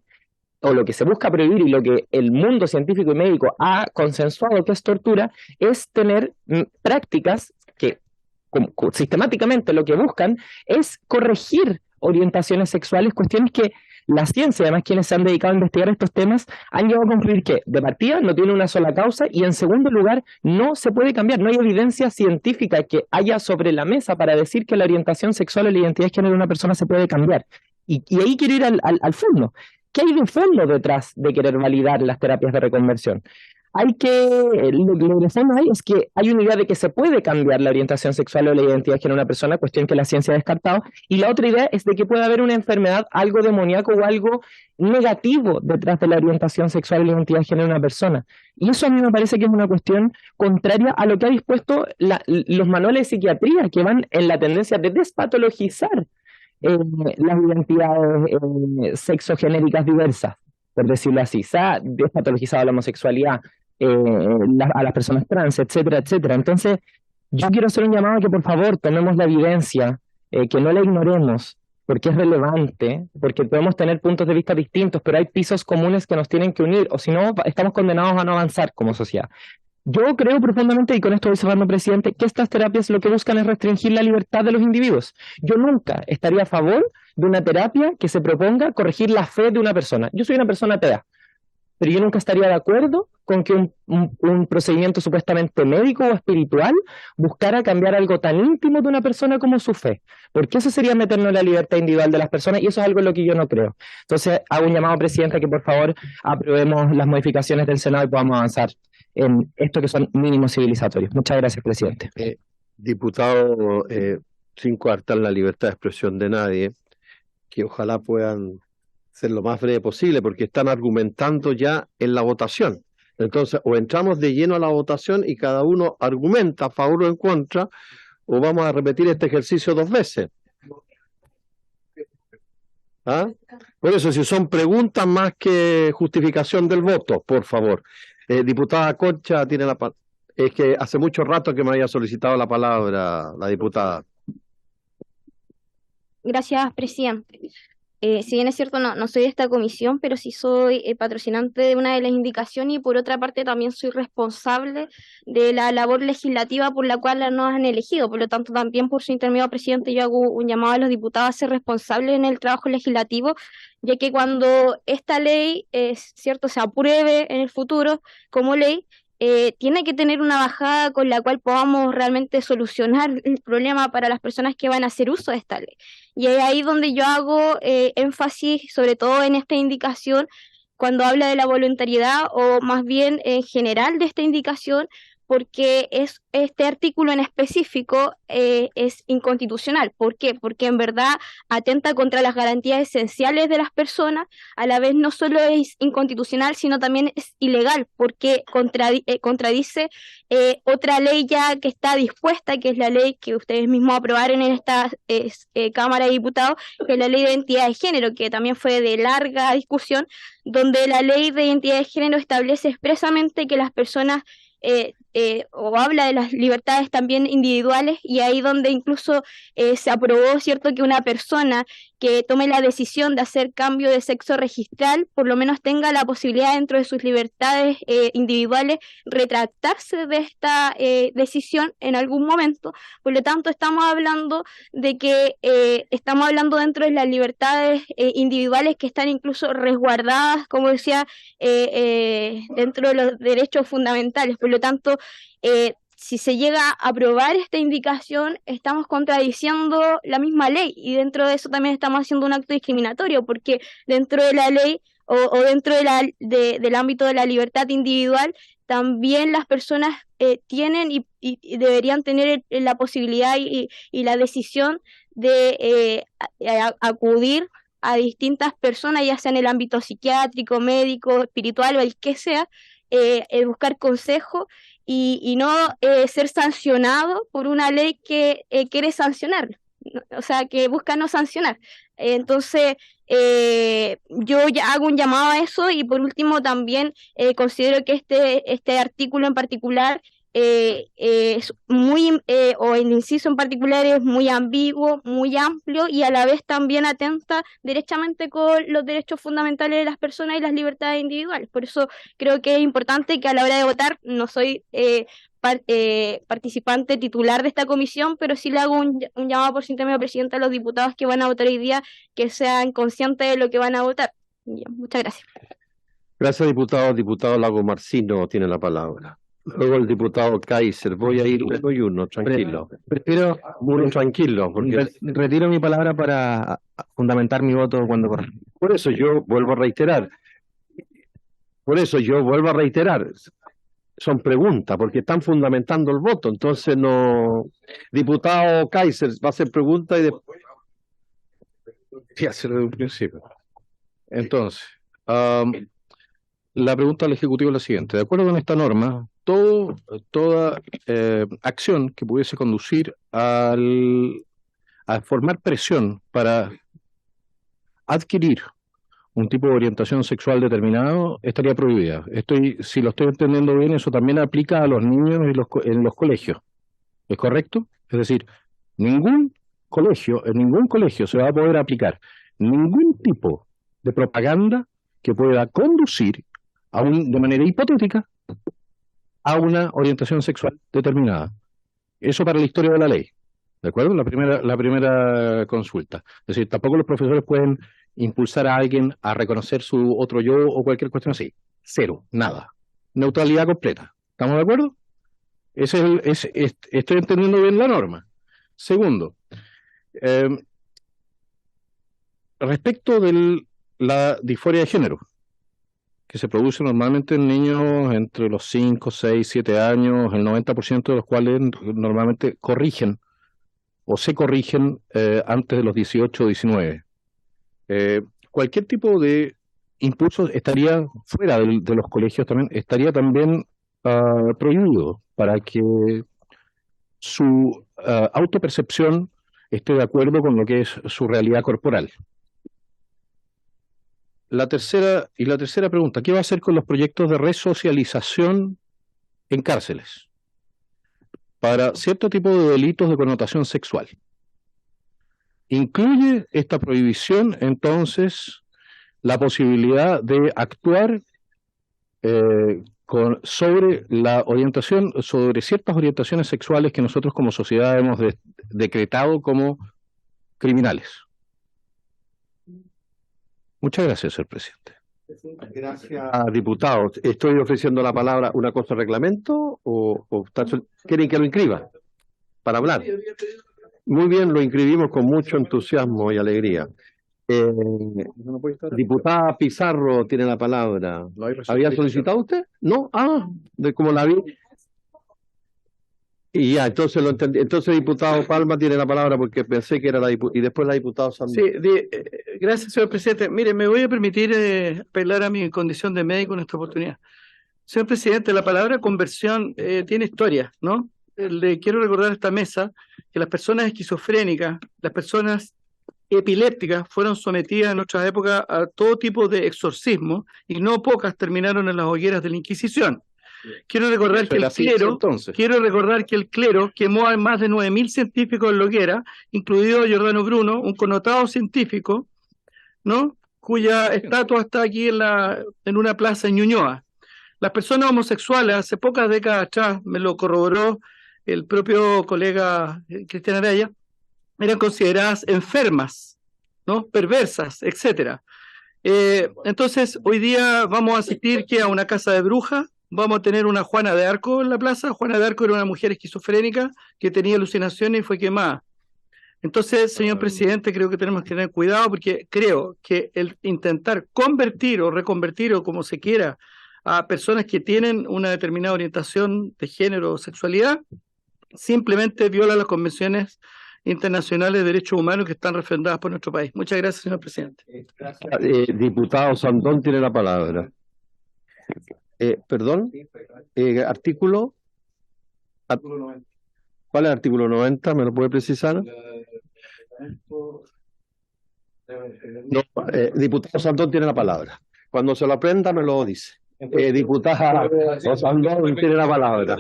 o lo que se busca prohibir y lo que el mundo científico y médico ha consensuado que es tortura, es tener prácticas que sistemáticamente lo que buscan es corregir orientaciones sexuales, cuestiones que la ciencia, además quienes se han dedicado a investigar estos temas, han llegado a concluir que de partida no tiene una sola causa y en segundo lugar no se puede cambiar, no hay evidencia científica que haya sobre la mesa para decir que la orientación sexual o la identidad de género de una persona se puede cambiar. Y ahí quiero ir al fondo. ¿Qué hay de fondo detrás de querer validar las terapias de reconversión? Lo que de fondo hay es que hay una idea de que se puede cambiar la orientación sexual o la identidad de género de una persona, cuestión que la ciencia ha descartado, y la otra idea es de que puede haber una enfermedad, algo demoníaco o algo negativo detrás de la orientación sexual y la identidad de género de una persona. Y eso a mí me parece que es una cuestión contraria a lo que ha dispuesto los manuales de psiquiatría, que van en la tendencia de despatologizar las identidades sexogenéricas diversas, por decirlo así. Se ha despatologizado la homosexualidad, a las personas trans, etcétera, etcétera. Entonces, yo quiero hacer un llamado a que por favor tomemos la evidencia, que no la ignoremos, porque es relevante, porque podemos tener puntos de vista distintos, pero hay pisos comunes que nos tienen que unir, o si no, estamos condenados a no avanzar como sociedad. Yo creo profundamente, y con esto voy cerrando, presidente, que estas terapias lo que buscan es restringir la libertad de los individuos. Yo nunca estaría a favor de una terapia que se proponga corregir la fe de una persona. Yo soy una persona atea, pero yo nunca estaría de acuerdo con que un procedimiento supuestamente médico o espiritual buscara cambiar algo tan íntimo de una persona como su fe, porque eso sería meternos en la libertad individual de las personas y eso es algo en lo que yo no creo. Entonces hago un llamado, presidente, a que por favor aprobemos las modificaciones del Senado y podamos avanzar en esto que son mínimos civilizatorios. Muchas gracias, presidente. Diputado, sin coartar la libertad de expresión de nadie, que ojalá puedan ser lo más breve posible, porque están argumentando ya en la votación. Entonces, o entramos de lleno a la votación y cada uno argumenta a favor o en contra, o vamos a repetir este ejercicio 2 veces. ¿Ah? Por eso, si son preguntas más que justificación del voto, por favor. Diputada Concha tiene la palabra. Es que hace mucho rato que me había solicitado la palabra la diputada. Gracias, presidente. si bien es cierto, no soy de esta comisión, pero sí soy patrocinante de una de las indicaciones y por otra parte también soy responsable de la labor legislativa por la cual nos han elegido. Por lo tanto, también por su intermedio, presidente, yo hago un llamado a los diputados a ser responsables en el trabajo legislativo, ya que cuando esta ley, cierto, se apruebe en el futuro como ley, tiene que tener una bajada con la cual podamos realmente solucionar el problema para las personas que van a hacer uso de esta ley. Y es ahí donde yo hago énfasis, sobre todo en esta indicación, cuando habla de la voluntariedad o más bien en general de esta indicación, porque este artículo en específico es inconstitucional. ¿Por qué? Porque en verdad atenta contra las garantías esenciales de las personas, a la vez no solo es inconstitucional, sino también es ilegal, porque contradice otra ley ya que está dispuesta, que es la ley que ustedes mismos aprobaron en esta Cámara de Diputados, que es la ley de identidad de género, que también fue de larga discusión, donde la ley de identidad de género establece expresamente que las personas o habla de las libertades también individuales, y ahí donde incluso se aprobó, cierto, que una persona que tome la decisión de hacer cambio de sexo registral por lo menos tenga la posibilidad dentro de sus libertades individuales retractarse de esta decisión en algún momento. Por lo tanto, estamos hablando de que estamos hablando dentro de las libertades individuales que están incluso resguardadas, como decía, dentro de los derechos fundamentales. Por lo tanto, si se llega a aprobar esta indicación, estamos contradiciendo la misma ley, y dentro de eso también estamos haciendo un acto discriminatorio, porque dentro de la ley o dentro del ámbito de la libertad individual, también las personas tienen y deberían tener la posibilidad y la decisión de acudir a distintas personas, ya sea en el ámbito psiquiátrico, médico, espiritual o el que sea, buscar consejo y no ser sancionado por una ley que quiere sancionar, o sea, que busca no sancionar. Entonces, yo ya hago un llamado a eso, y por último también considero que este artículo en particular es muy, o el inciso en particular es muy ambiguo, muy amplio, y a la vez también atenta derechamente con los derechos fundamentales de las personas y las libertades individuales. Por eso creo que es importante que a la hora de votar, no soy participante titular de esta comisión, pero sí le hago un llamado por su intermedio, presidente, a los diputados que van a votar hoy día, que sean conscientes de lo que van a votar. Bien, muchas gracias. Gracias, diputado. Diputado Lago Marcino tiene la palabra. Luego el diputado Kaiser. Voy a ir uno y uno, tranquilo. Prefiero Uno tranquilo, porque retiro mi palabra para fundamentar mi voto cuando corresponda. por eso yo vuelvo a reiterar. Son preguntas, porque están fundamentando el voto. Entonces no. Diputado Kaiser va a hacer preguntas y después. Sí, hacerlo de un principio. Entonces, la pregunta al Ejecutivo es la siguiente. De acuerdo con esta norma, toda acción que pudiese conducir a formar presión para adquirir un tipo de orientación sexual determinado estaría prohibida. Si lo estoy entendiendo bien, eso también aplica a los niños en los colegios. ¿Es correcto? Es decir, en ningún colegio se va a poder aplicar ningún tipo de propaganda que pueda conducir de manera hipotética a una orientación sexual determinada. Eso para la historia de la ley. ¿De acuerdo? La primera consulta. Es decir, tampoco los profesores pueden impulsar a alguien a reconocer su otro yo o cualquier cuestión así. Cero, nada. Neutralidad completa. ¿Estamos de acuerdo? Estoy entendiendo bien la norma. Segundo, respecto de la disforia de género, que se produce normalmente en niños entre los 5, 6, 7 años, el 90% de los cuales normalmente corrigen o se corrigen antes de los 18 o 19. Cualquier tipo de impulso estaría fuera de los colegios, estaría también prohibido para que su autopercepción esté de acuerdo con lo que es su realidad corporal. La tercera pregunta, ¿qué va a hacer con los proyectos de resocialización en cárceles para cierto tipo de delitos de connotación sexual? ¿Incluye esta prohibición entonces la posibilidad de actuar sobre la orientación, sobre ciertas orientaciones sexuales que nosotros como sociedad hemos decretado como criminales? Muchas gracias, señor presidente. Gracias, diputado. Estoy ofreciendo la palabra. ¿Una cosa de reglamento quieren que lo inscriba para hablar? Muy bien, lo inscribimos con mucho entusiasmo y alegría. Diputada Pizarro tiene la palabra. ¿Había solicitado usted? ¿No? Como la vi. Y ya, entonces lo entendí. Entonces, diputado Palma tiene la palabra porque pensé que era la diputada. Y después la diputada Sandón. Sí, gracias, señor presidente. Mire, me voy a permitir apelar a mi condición de médico en esta oportunidad. Señor presidente, la palabra conversión tiene historia, ¿no? Le quiero recordar a esta mesa que las personas esquizofrénicas, las personas epilépticas fueron sometidas en nuestra época a todo tipo de exorcismo y no pocas terminaron en las hogueras de la Inquisición. Quiero recordar que el clero quemó a más de 9.000 científicos en la hoguera, incluido Giordano Bruno, un connotado científico, ¿no? Cuya estatua está aquí en una plaza en Ñuñoa. Las personas homosexuales, hace pocas décadas atrás, me lo corroboró el propio colega Cristian Araya, eran consideradas enfermas, ¿no? Perversas, etcétera. Entonces, hoy día vamos a asistir a una casa de brujas. Vamos a tener una Juana de Arco en la plaza. Juana de Arco era una mujer esquizofrénica que tenía alucinaciones y fue quemada. Entonces, señor presidente, creo que tenemos que tener cuidado porque creo que el intentar convertir o reconvertir o como se quiera a personas que tienen una determinada orientación de género o sexualidad simplemente viola las convenciones internacionales de derechos humanos que están refrendadas por nuestro país. Muchas gracias, señor presidente. Diputado Sandón tiene la palabra. Perdón, artículo. ¿Cuál es el artículo 90? ¿Me lo puede precisar? No, diputado Sandón tiene la palabra. Cuando se lo aprenda, me lo dice. Diputada Sandón tiene la palabra.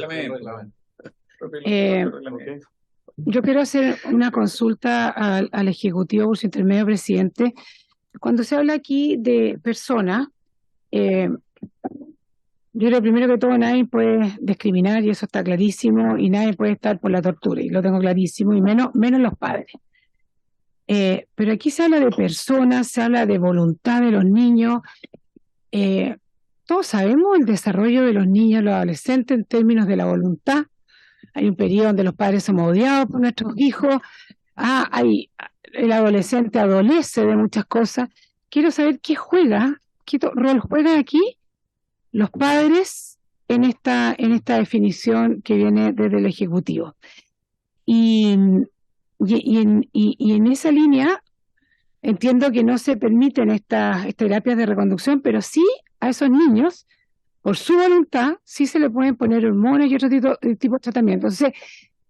Yo quiero hacer una consulta al Ejecutivo por su intermedio, presidente. Cuando se habla aquí de personas, yo creo primero que todo nadie puede discriminar y eso está clarísimo y nadie puede estar por la tortura y lo tengo clarísimo y menos los padres. Pero aquí se habla de personas, se habla de voluntad de los niños. Todos sabemos el desarrollo de los niños, los adolescentes en términos de la voluntad. Hay un periodo donde los padres somos odiados por nuestros hijos. El adolescente adolece de muchas cosas. Quiero saber qué rol juegan aquí los padres en esta definición que viene desde el Ejecutivo. Y en esa línea entiendo que no se permiten estas terapias de reconducción, pero sí a esos niños, por su voluntad, sí se le pueden poner hormonas y otro tipo de tratamiento. Entonces,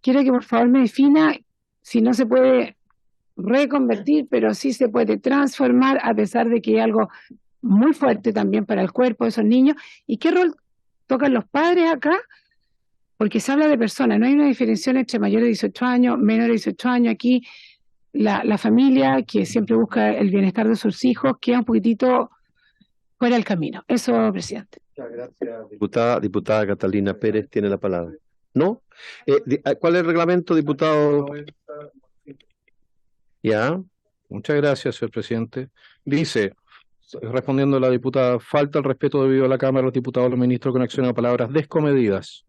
quiero que por favor me defina si no se puede reconvertir, pero sí se puede transformar a pesar de que hay algo muy fuerte también para el cuerpo de esos niños. ¿Y qué rol tocan los padres acá? Porque se habla de personas, no hay una diferenciación entre mayores de 18 años, menores de 18 años. Aquí la familia que siempre busca el bienestar de sus hijos queda un poquitito fuera del camino. Eso, presidente. Muchas gracias, diputada Catalina Pérez tiene la palabra. ¿No? ¿Cuál es el reglamento, diputado? Ya. Muchas gracias, señor presidente. Dice, respondiendo a la diputada, falta el respeto debido a la Cámara, los diputados, los ministros con acción a palabras descomedidas.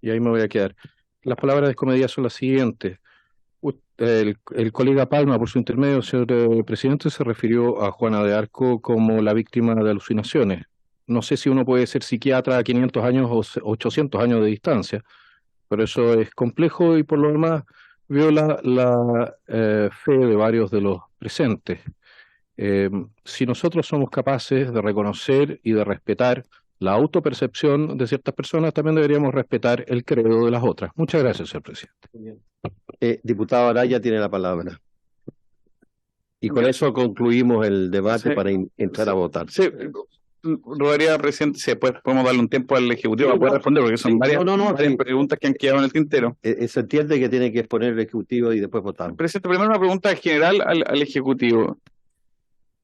Y ahí me voy a quedar. Las palabras descomedidas son las siguientes. El colega Palma, por su intermedio, señor presidente, se refirió a Juana de Arco como la víctima de alucinaciones. No sé si uno puede ser psiquiatra a 500 años o 800 años de distancia, pero eso es complejo y por lo demás viola la fe de varios de los presentes. Si nosotros somos capaces de reconocer y de respetar la autopercepción de ciertas personas, también deberíamos respetar el credo de las otras. Muchas gracias, señor presidente. Diputado Araya tiene la palabra. Y con eso concluimos el debate para entrar a votar. Sí, rogaría, presidente, si después podemos darle un tiempo al Ejecutivo para poder responder, porque son varias preguntas que han quedado en el tintero. Se entiende que tiene que exponer el Ejecutivo y después votar. Presidente, primero una pregunta general al Ejecutivo.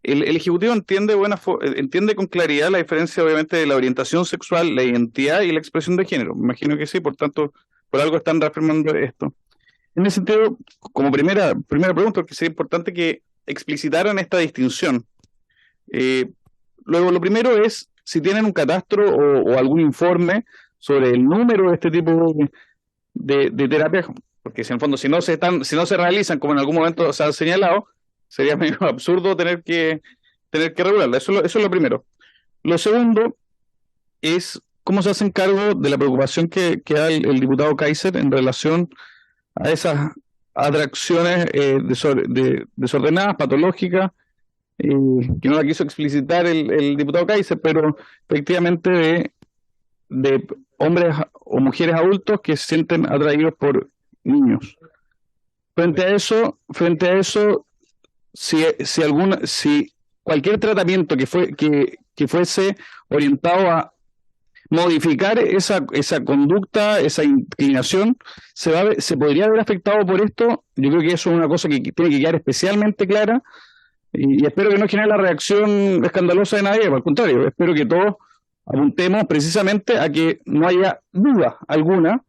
El Ejecutivo entiende con claridad la diferencia, obviamente, de la orientación sexual, la identidad y la expresión de género. Me imagino que sí, por tanto, por algo están reafirmando esto. En ese sentido, como primera pregunta, porque sería importante que explicitaran esta distinción. Luego, lo primero es si tienen un catastro o algún informe sobre el número de este tipo de terapias, porque si en el fondo si no se realizan como en algún momento se ha señalado, sería medio absurdo tener que regularla. Eso es lo primero. Lo segundo es cómo se hacen cargo de la preocupación que da el diputado Kaiser en relación a esas atracciones desordenadas, patológicas, que no la quiso explicitar el diputado Kaiser, pero efectivamente de hombres o mujeres adultos que se sienten atraídos por niños. Frente a eso, si cualquier tratamiento que fuese orientado a modificar esa conducta, esa inclinación, se podría haber afectado por esto. Yo creo que eso es una cosa que tiene que quedar especialmente clara, y espero que no genere la reacción escandalosa de nadie. Al contrario, espero que todos apuntemos precisamente a que no haya duda alguna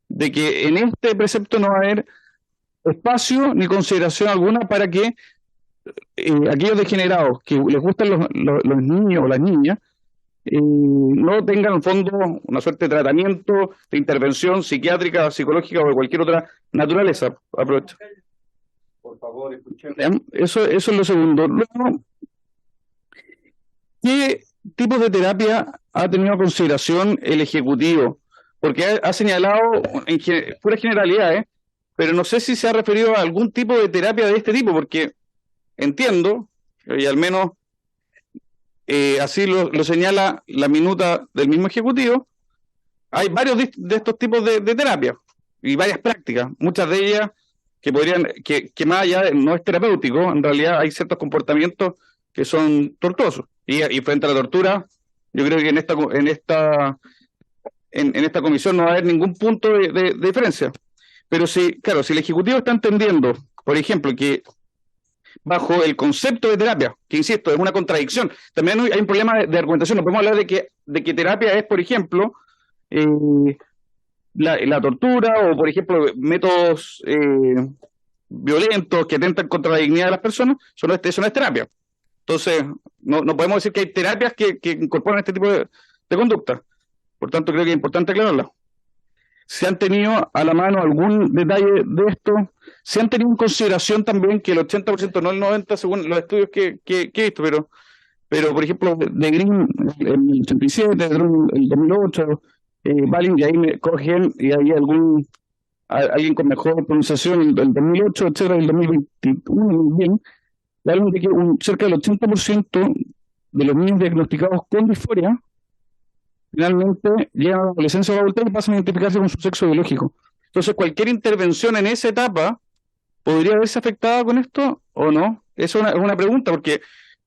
de que en este precepto no va a haber espacio ni consideración alguna para que aquellos degenerados que les gustan los niños o las niñas no tengan en el fondo una suerte de tratamiento, de intervención psiquiátrica, psicológica o de cualquier otra naturaleza. Aprovecho. Por favor, escuchen. Eso es lo segundo. Luego, ¿qué tipo de terapia ha tenido en consideración el Ejecutivo? Porque ha señalado pura generalidad, pero no sé si se ha referido a algún tipo de terapia de este tipo, porque entiendo, y al menos así lo señala la minuta del mismo Ejecutivo, hay varios de estos tipos de terapia y varias prácticas, muchas de ellas que más allá de no es terapéutico, en realidad hay ciertos comportamientos que son tortuosos. Y frente a la tortura, yo creo que en esta comisión no va a haber ningún punto de diferencia. Pero si el Ejecutivo está entendiendo, por ejemplo, que bajo el concepto de terapia, que insisto, es una contradicción, también hay un problema de argumentación. No podemos hablar de que terapia es, por ejemplo, la tortura o, por ejemplo, métodos violentos que atentan contra la dignidad de las personas. Eso no es terapia. Entonces, no podemos decir que hay terapias que incorporan este tipo de conducta. Por tanto, creo que es importante aclararla. ¿Se han tenido a la mano algún detalle de esto? ¿Se han tenido en consideración también que el 80%, no el 90%, según los estudios que he visto, pero por ejemplo, de Green el 87, de Drum el 2008, Balin, y ahí me cogen, y hay alguien con mejor pronunciación el 2008, etcétera, el 2021, muy bien, hablan de que cerca del 80% de los niños diagnosticados con disforia finalmente llegan a la adolescencia o la adultez y pasan a identificarse con su sexo biológico. Entonces, cualquier intervención en esa etapa podría verse afectada con esto o no. Esa es una pregunta, porque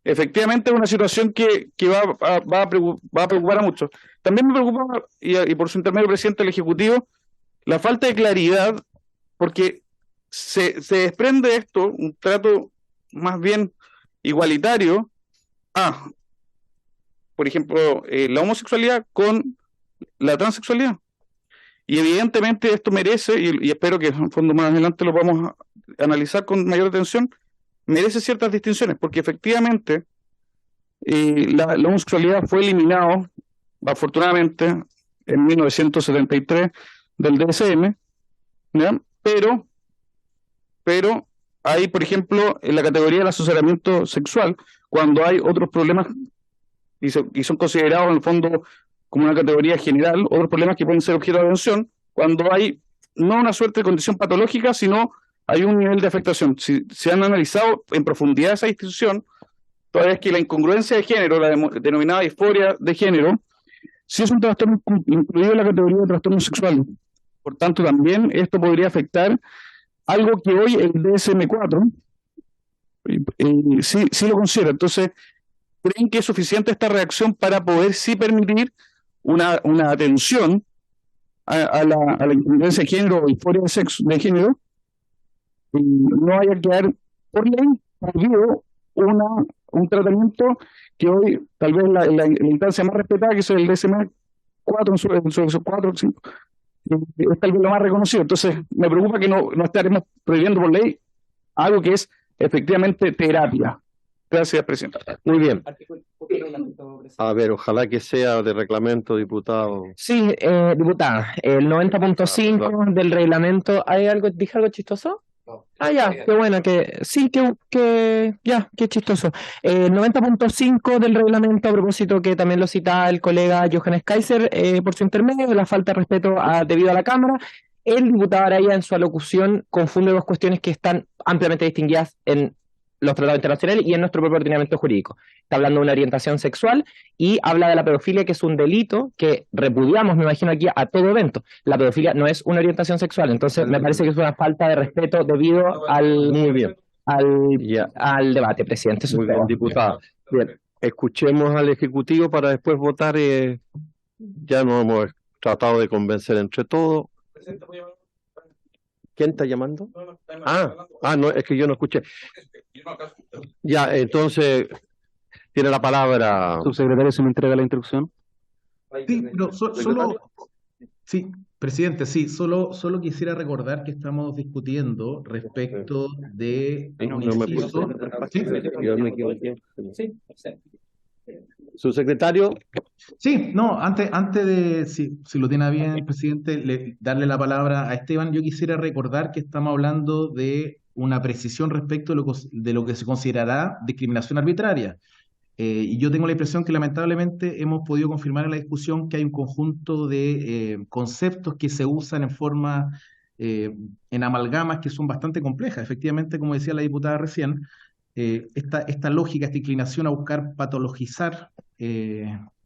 efectivamente es una situación que va a preocupar a muchos. También me preocupa, y por su intermedio, presidente del Ejecutivo, la falta de claridad, porque se desprende de esto un trato más bien igualitario a, por ejemplo, la homosexualidad con la transexualidad. Y evidentemente esto merece, y espero que en el fondo más adelante lo podamos analizar con mayor atención, merece ciertas distinciones, porque efectivamente la homosexualidad fue eliminado, afortunadamente, en 1973 del DSM, ¿ya? Pero hay, por ejemplo, en la categoría del asesoramiento sexual, cuando hay otros problemas y son considerados en el fondo como una categoría general, otros problemas que pueden ser objeto de atención, cuando hay no una suerte de condición patológica, sino hay un nivel de afectación. Si se han analizado en profundidad esa distinción, todavía es que la incongruencia de género, la denominada disforia de género, sí es un trastorno incluido en la categoría de trastorno sexual. Por tanto, también esto podría afectar algo que hoy el DSM-4 sí lo considera. Entonces, ¿creen que es suficiente esta reacción para poder sí permitir una atención a la independencia de género o disforia de sexo, de género, y no haya que quedar por ley prohibido un tratamiento que hoy tal vez la instancia más respetada, que es el DSM-4 en su 4 o 5, es tal vez lo más reconocido. Entonces me preocupa que no estaremos prohibiendo por ley algo que es efectivamente terapia. Gracias, presidente. Muy bien. A ver, ojalá que sea de reglamento, diputado. Sí, diputada, el 90.5 del reglamento, ¿dije algo chistoso? Ah, ya, qué bueno, sí, ya, qué chistoso. El 90.5 del reglamento, a propósito que también lo citaba el colega Johannes Kaiser, por su intermedio, de la falta de respeto debido a la Cámara. El diputado Araya en su alocución confunde dos cuestiones que están ampliamente distinguidas en los tratados internacionales y en nuestro propio ordenamiento jurídico. Está hablando de una orientación sexual y habla de la pedofilia, que es un delito que repudiamos, me imagino, aquí a todo evento. La pedofilia no es una orientación sexual, entonces me parece que es una falta de respeto debido al debate, presidente. Muy bien, diputado. Bien, escuchemos al Ejecutivo para después votar. Ya nos hemos tratado de convencer entre todos. ¿Quién está llamando? No, es que yo no escuché. Ya, entonces tiene la palabra. Subsecretario, ¿se me entrega la instrucción? Sí, pero sí, presidente, sí, solo quisiera recordar que estamos discutiendo respecto de un inciso. Subsecretario. Sí, no, antes de, si lo tiene bien, presidente, darle la palabra a Esteban, yo quisiera recordar que estamos hablando de una precisión respecto de lo que se considerará discriminación arbitraria. Y yo tengo la impresión que lamentablemente hemos podido confirmar en la discusión que hay un conjunto de conceptos que se usan en forma, en amalgamas que son bastante complejas. Efectivamente, como decía la diputada recién, esta lógica, esta inclinación a buscar patologizar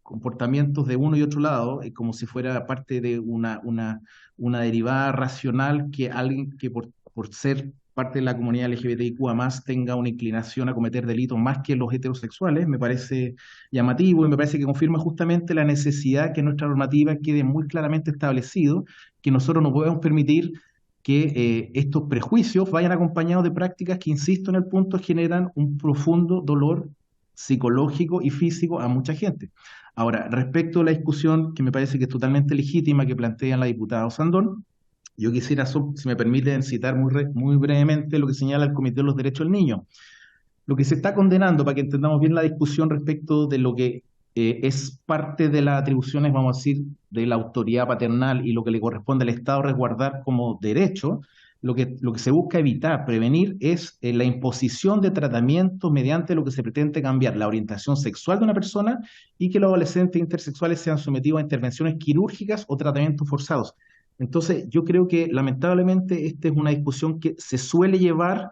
comportamientos de uno y otro lado, como si fuera parte de una derivada racional que alguien que por ser parte de la comunidad LGBTIQ+, tenga una inclinación a cometer delitos más que los heterosexuales, me parece llamativo y me parece que confirma justamente la necesidad que en nuestra normativa quede muy claramente establecido que nosotros no podemos permitir que estos prejuicios vayan acompañados de prácticas que, insisto en el punto, generan un profundo dolor psicológico y físico a mucha gente. Ahora, respecto a la discusión que me parece que es totalmente legítima que plantea la diputada Osandón, yo quisiera, si me permiten, citar muy brevemente lo que señala el Comité de los Derechos del Niño. Lo que se está condenando, para que entendamos bien la discusión respecto de lo que es parte de las atribuciones, vamos a decir, de la autoridad paternal y lo que le corresponde al Estado resguardar como derecho, lo que se busca evitar, prevenir, es la imposición de tratamiento mediante lo que se pretende cambiar la orientación sexual de una persona y que los adolescentes intersexuales sean sometidos a intervenciones quirúrgicas o tratamientos forzados. Entonces, yo creo que lamentablemente esta es una discusión que se suele llevar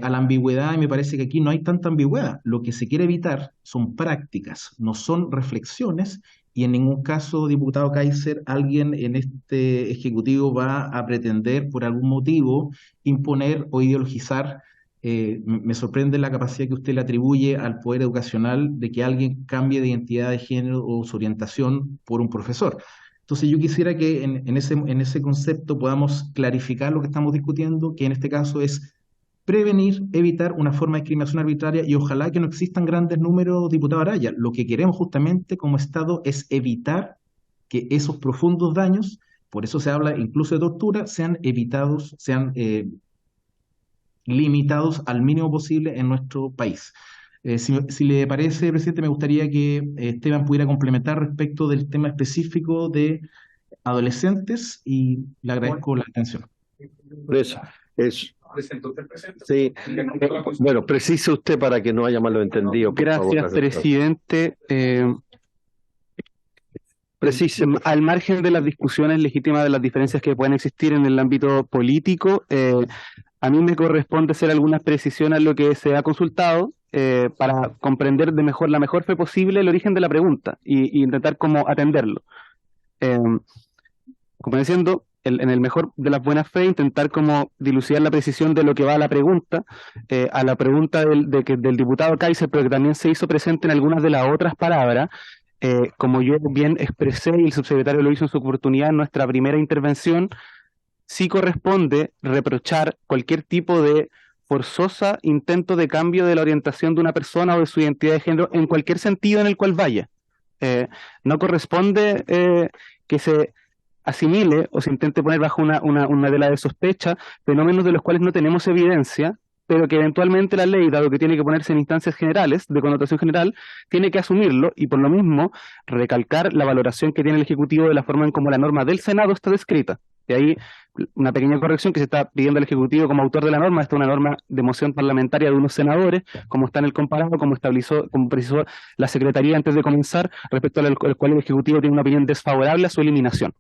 a la ambigüedad y me parece que aquí no hay tanta ambigüedad. Lo que se quiere evitar son prácticas, no son reflexiones y en ningún caso, diputado Kaiser, alguien en este Ejecutivo va a pretender por algún motivo imponer o ideologizar. Me sorprende la capacidad que usted le atribuye al poder educacional de que alguien cambie de identidad de género o su orientación por un profesor. Entonces yo quisiera que en ese concepto podamos clarificar lo que estamos discutiendo, que en este caso es prevenir, evitar una forma de discriminación arbitraria y ojalá que no existan grandes números, diputado Araya. Lo que queremos justamente como Estado es evitar que esos profundos daños, por eso se habla incluso de tortura, sean evitados, sean limitados al mínimo posible en nuestro país. Si le parece, presidente, me gustaría que Esteban pudiera complementar respecto del tema específico de adolescentes y le agradezco la atención. Por eso, sí. Bueno, precise usted para que no haya malentendido. Gracias, presidente. Precise. Al margen de las discusiones legítimas de las diferencias que pueden existir en el ámbito político, a mí me corresponde hacer algunas precisiones a lo que se ha consultado para comprender la mejor fe posible el origen de la pregunta y intentar cómo atenderlo. Como diciendo, en el mejor de las buenas fe, intentar como dilucidar la precisión de lo que va a la pregunta del diputado Kaiser, pero que también se hizo presente en algunas de las otras palabras. Como yo bien expresé y el subsecretario lo hizo en su oportunidad en nuestra primera intervención, sí corresponde reprochar cualquier tipo de forzosa intento de cambio de la orientación de una persona o de su identidad de género en cualquier sentido en el cual vaya. No corresponde que se asimile o se intente poner bajo una vela de sospecha fenómenos de los cuales no tenemos evidencia, pero que eventualmente la ley, dado que tiene que ponerse en instancias generales, de connotación general, tiene que asumirlo y por lo mismo recalcar la valoración que tiene el Ejecutivo de la forma en cómo la norma del Senado está descrita. Y ahí una pequeña corrección que se está pidiendo al Ejecutivo como autor de la norma. Esta es una norma de moción parlamentaria de unos senadores, como está en el comparado, como precisó la Secretaría antes de comenzar, respecto al cual el Ejecutivo tiene una opinión desfavorable a su eliminación.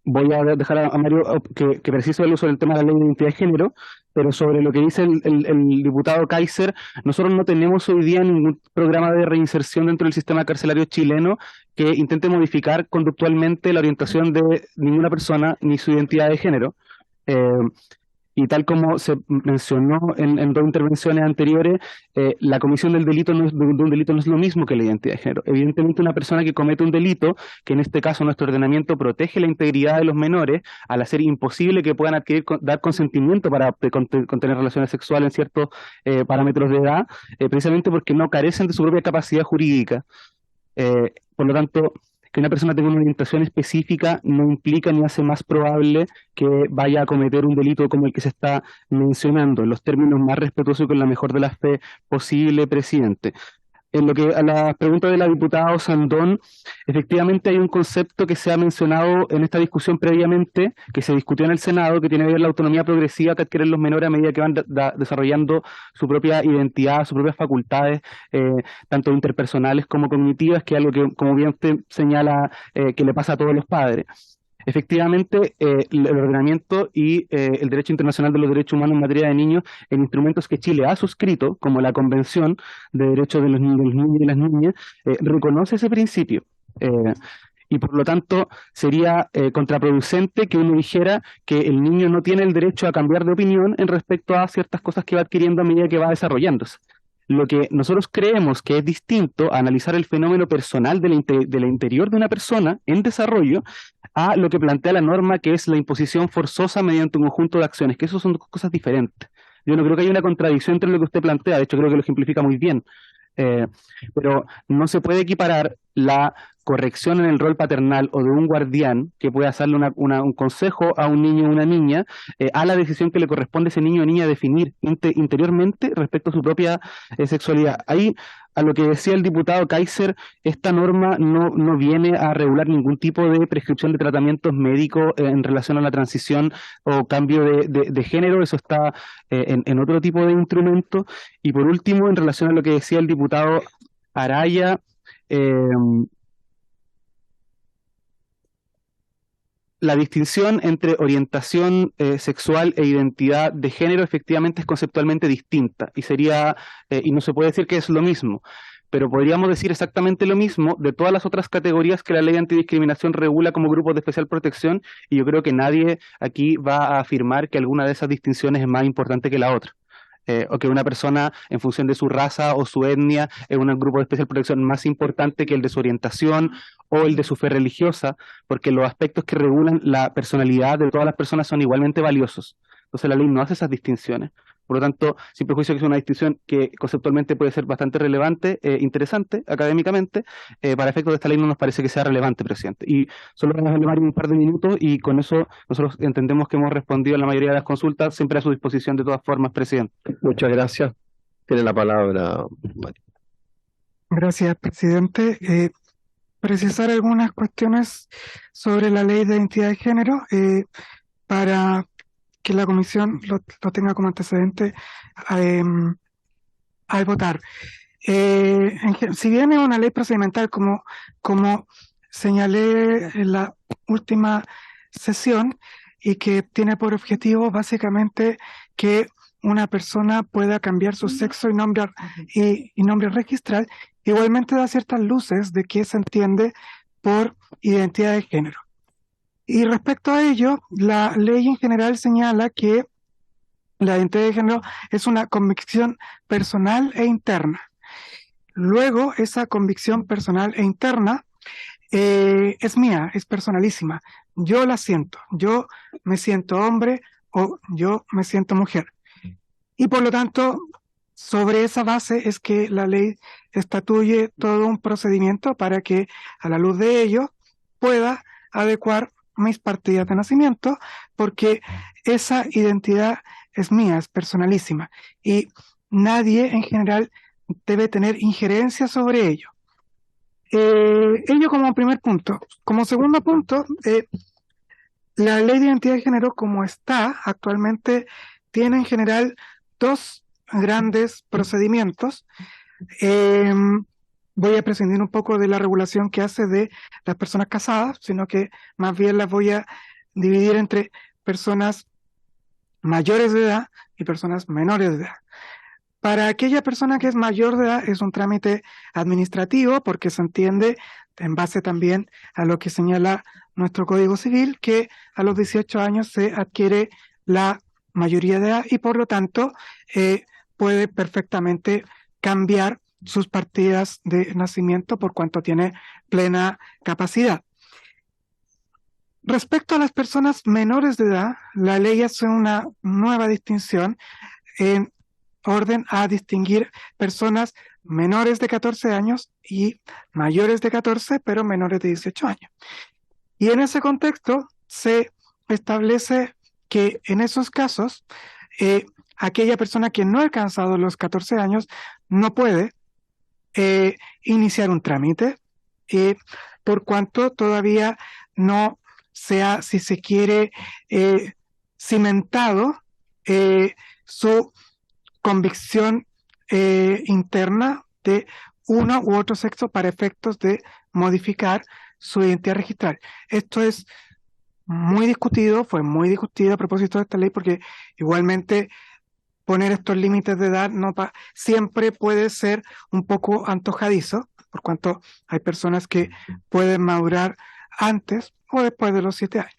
Voy a dejar a Mario que precise algo sobre el tema de la ley de identidad de género, pero sobre lo que dice el diputado Kaiser, nosotros no tenemos hoy día ningún programa de reinserción dentro del sistema carcelario chileno que intente modificar conductualmente la orientación de ninguna persona ni su identidad de género. Y tal como se mencionó en dos intervenciones anteriores, la comisión del delito de un delito no es lo mismo que la identidad de género. Evidentemente, una persona que comete un delito, que en este caso nuestro ordenamiento protege la integridad de los menores, al hacer imposible que puedan dar consentimiento para contener relaciones sexuales en ciertos parámetros de edad, precisamente porque no carecen de su propia capacidad jurídica. Por lo tanto, que una persona tenga una orientación específica no implica ni hace más probable que vaya a cometer un delito como el que se está mencionando, en los términos más respetuosos y con la mejor de la fe posible, presidente. En lo que a la pregunta de la diputada Sandón, efectivamente hay un concepto que se ha mencionado en esta discusión previamente, que se discutió en el Senado, que tiene que ver la autonomía progresiva que adquieren los menores a medida que van desarrollando su propia identidad, sus propias facultades, tanto interpersonales como cognitivas, que es algo que, como bien usted señala, que le pasa a todos los padres. Efectivamente, el ordenamiento y el derecho internacional de los derechos humanos en materia de niños, en instrumentos que Chile ha suscrito, como la Convención de Derechos de los Niños y las Niñas, reconoce ese principio. Y por lo tanto sería contraproducente que uno dijera que el niño no tiene el derecho a cambiar de opinión en respecto a ciertas cosas que va adquiriendo a medida que va desarrollándose. Lo que nosotros creemos que es distinto a analizar el fenómeno personal del interior de una persona en desarrollo a lo que plantea la norma, que es la imposición forzosa mediante un conjunto de acciones, que eso son cosas diferentes. Yo no creo que haya una contradicción entre lo que usted plantea, de hecho creo que lo ejemplifica muy bien. Pero no se puede equiparar la corrección en el rol paternal o de un guardián que puede hacerle un consejo a un niño o una niña a la decisión que le corresponde a ese niño o niña definir interiormente respecto a su propia sexualidad. Ahí, a lo que decía el diputado Kaiser, esta norma no viene a regular ningún tipo de prescripción de tratamientos médicos en relación a la transición o cambio de género. Eso está en otro tipo de instrumento. Y por último, en relación a lo que decía el diputado Araya, la distinción entre orientación sexual e identidad de género efectivamente es conceptualmente distinta y no se puede decir que es lo mismo, pero podríamos decir exactamente lo mismo de todas las otras categorías que la ley antidiscriminación regula como grupos de especial protección, y yo creo que nadie aquí va a afirmar que alguna de esas distinciones es más importante que la otra. O que una persona en función de su raza o su etnia es un grupo de especial protección más importante que el de su orientación o el de su fe religiosa, porque los aspectos que regulan la personalidad de todas las personas son igualmente valiosos. Entonces la ley no hace esas distinciones. Por lo tanto, sin prejuicio que es una distinción que conceptualmente puede ser bastante relevante, interesante académicamente, para efectos de esta ley no nos parece que sea relevante, presidente. Y solo vamos a hablar un par de minutos y con eso nosotros entendemos que hemos respondido a la mayoría de las consultas, siempre a su disposición de todas formas, presidente. Muchas gracias. Tiene la palabra, Mario. Gracias, presidente. Precisar algunas cuestiones sobre la ley de identidad de género para que la comisión lo tenga como antecedente al votar. Si bien es una ley procedimental, como señalé en la última sesión, y que tiene por objetivo básicamente que una persona pueda cambiar su sexo y nombre registral, igualmente da ciertas luces de qué se entiende por identidad de género. Y respecto a ello, la ley en general señala que la identidad de género es una convicción personal e interna. Luego, esa convicción personal e interna es mía, es personalísima. Yo la siento, yo me siento hombre o yo me siento mujer. Y por lo tanto, sobre esa base es que la ley estatuye todo un procedimiento para que, a la luz de ello, pueda adecuar mis partidas de nacimiento, porque esa identidad es mía, es personalísima, y nadie en general debe tener injerencia sobre ello. Ello como primer punto. Como segundo punto, la ley de identidad de género, como está actualmente, tiene en general dos grandes procedimientos. Voy a prescindir un poco de la regulación que hace de las personas casadas, sino que más bien las voy a dividir entre personas mayores de edad y personas menores de edad. Para aquella persona que es mayor de edad es un trámite administrativo, porque se entiende, en base también a lo que señala nuestro Código Civil, que a los 18 años se adquiere la mayoría de edad y por lo tanto puede perfectamente cambiar sus partidas de nacimiento por cuanto tiene plena capacidad. Respecto a las personas menores de edad, la ley hace una nueva distinción en orden a distinguir personas menores de 14 años y mayores de 14, pero menores de 18 años. Y en ese contexto se establece que en esos casos, aquella persona que no ha alcanzado los 14 años no puede iniciar un trámite, por cuanto todavía no se ha, si se quiere, cimentado su convicción interna de uno u otro sexo para efectos de modificar su identidad registral. Esto es muy discutido, fue muy discutido a propósito de esta ley, porque igualmente poner estos límites de edad siempre puede ser un poco antojadizo, por cuanto hay personas que pueden madurar antes o después de los 7 años.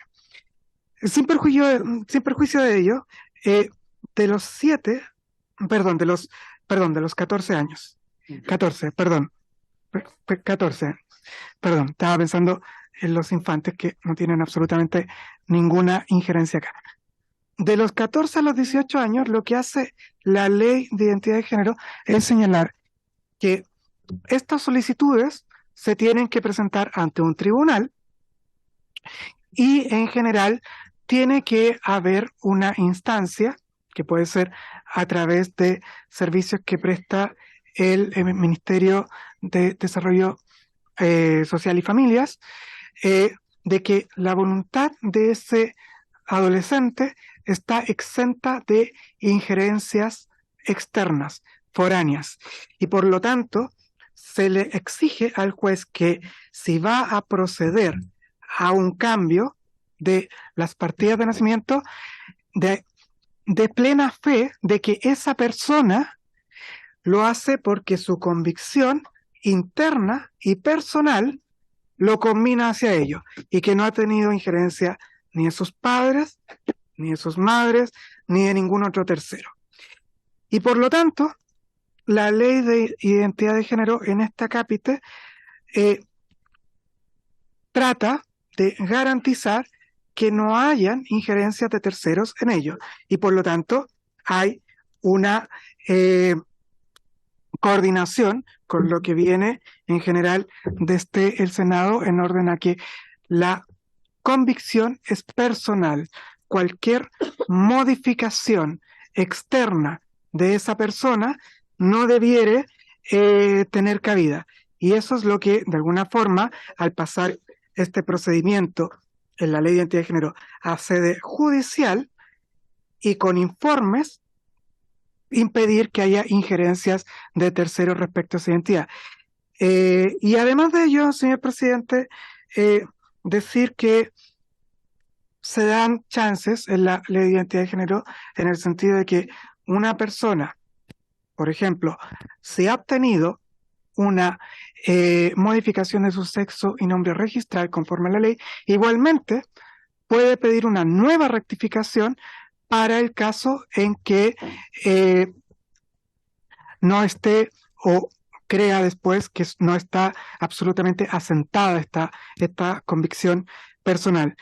Sin perjuicio de ello, de los 14 años. 14, perdón, estaba pensando en los infantes que no tienen absolutamente ninguna injerencia acá. De los 14 a los 18 años, lo que hace la ley de identidad de género es señalar que estas solicitudes se tienen que presentar ante un tribunal y en general tiene que haber una instancia que puede ser a través de servicios que presta el Ministerio de Desarrollo Social y Familias, de que la voluntad de ese adolescente está exenta de injerencias externas, foráneas, y por lo tanto se le exige al juez que si va a proceder a un cambio de las partidas de nacimiento, de plena fe de que esa persona lo hace porque su convicción interna y personal lo combina hacia ello y que no ha tenido injerencia ni de sus padres, ni de sus madres, ni de ningún otro tercero. Y por lo tanto, la ley de identidad de género en esta cápite trata de garantizar que no hayan injerencias de terceros en ello y por lo tanto hay una coordinación con lo que viene en general desde el Senado en orden a que la convicción es personal. Cualquier modificación externa de esa persona no debiere tener cabida. Y eso es lo que, de alguna forma, al pasar este procedimiento en la ley de identidad de género a sede judicial y con informes, impedir que haya injerencias de terceros respecto a esa identidad. Y además de ello, señor presidente, decir que se dan chances en la ley de identidad de género en el sentido de que una persona, por ejemplo, si ha obtenido una modificación de su sexo y nombre registral conforme a la ley, igualmente puede pedir una nueva rectificación para el caso en que no esté o crea después que no está absolutamente asentada esta convicción personal.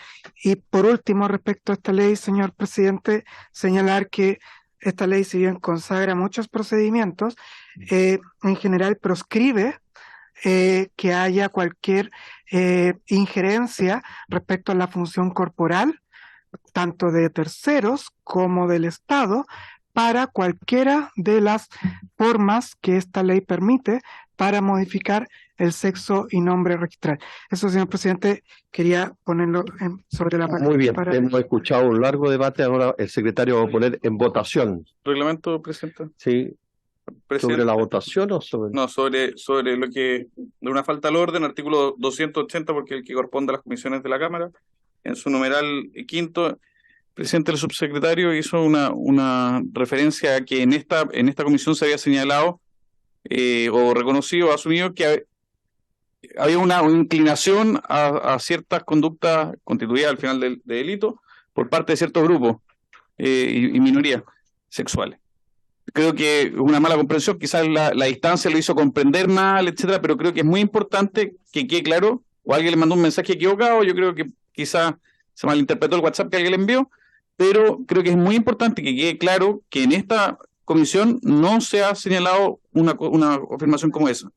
Y por último, respecto a esta ley, señor presidente, señalar que esta ley, si bien consagra muchos procedimientos, en general proscribe que haya cualquier injerencia respecto a la función corporal, tanto de terceros como del Estado, para cualquiera de las formas que esta ley permite para modificar el sexo y nombre registral. Eso, señor presidente, quería ponerlo sobre la mesa. Muy bien, hemos escuchado un largo debate, ahora el secretario va a poner en votación. ¿Reglamento, presidente? Sí. Presidente. ¿Sobre la votación o sobre...? No, sobre lo que, de una falta al orden, artículo 280, porque el que corresponde a las comisiones de la Cámara, en su numeral quinto, presidente, el subsecretario hizo una referencia a que en esta comisión se había señalado o reconocido o asumido que había una inclinación a ciertas conductas constituidas al final de delito por parte de ciertos grupos y minorías sexuales. Creo que es una mala comprensión, quizás la distancia lo hizo comprender mal, etcétera, pero creo que es muy importante que quede claro, o alguien le mandó un mensaje equivocado, yo creo que quizás se malinterpretó el WhatsApp que alguien le envió, pero creo que es muy importante que quede claro que en esta comisión no se ha señalado una afirmación como esa.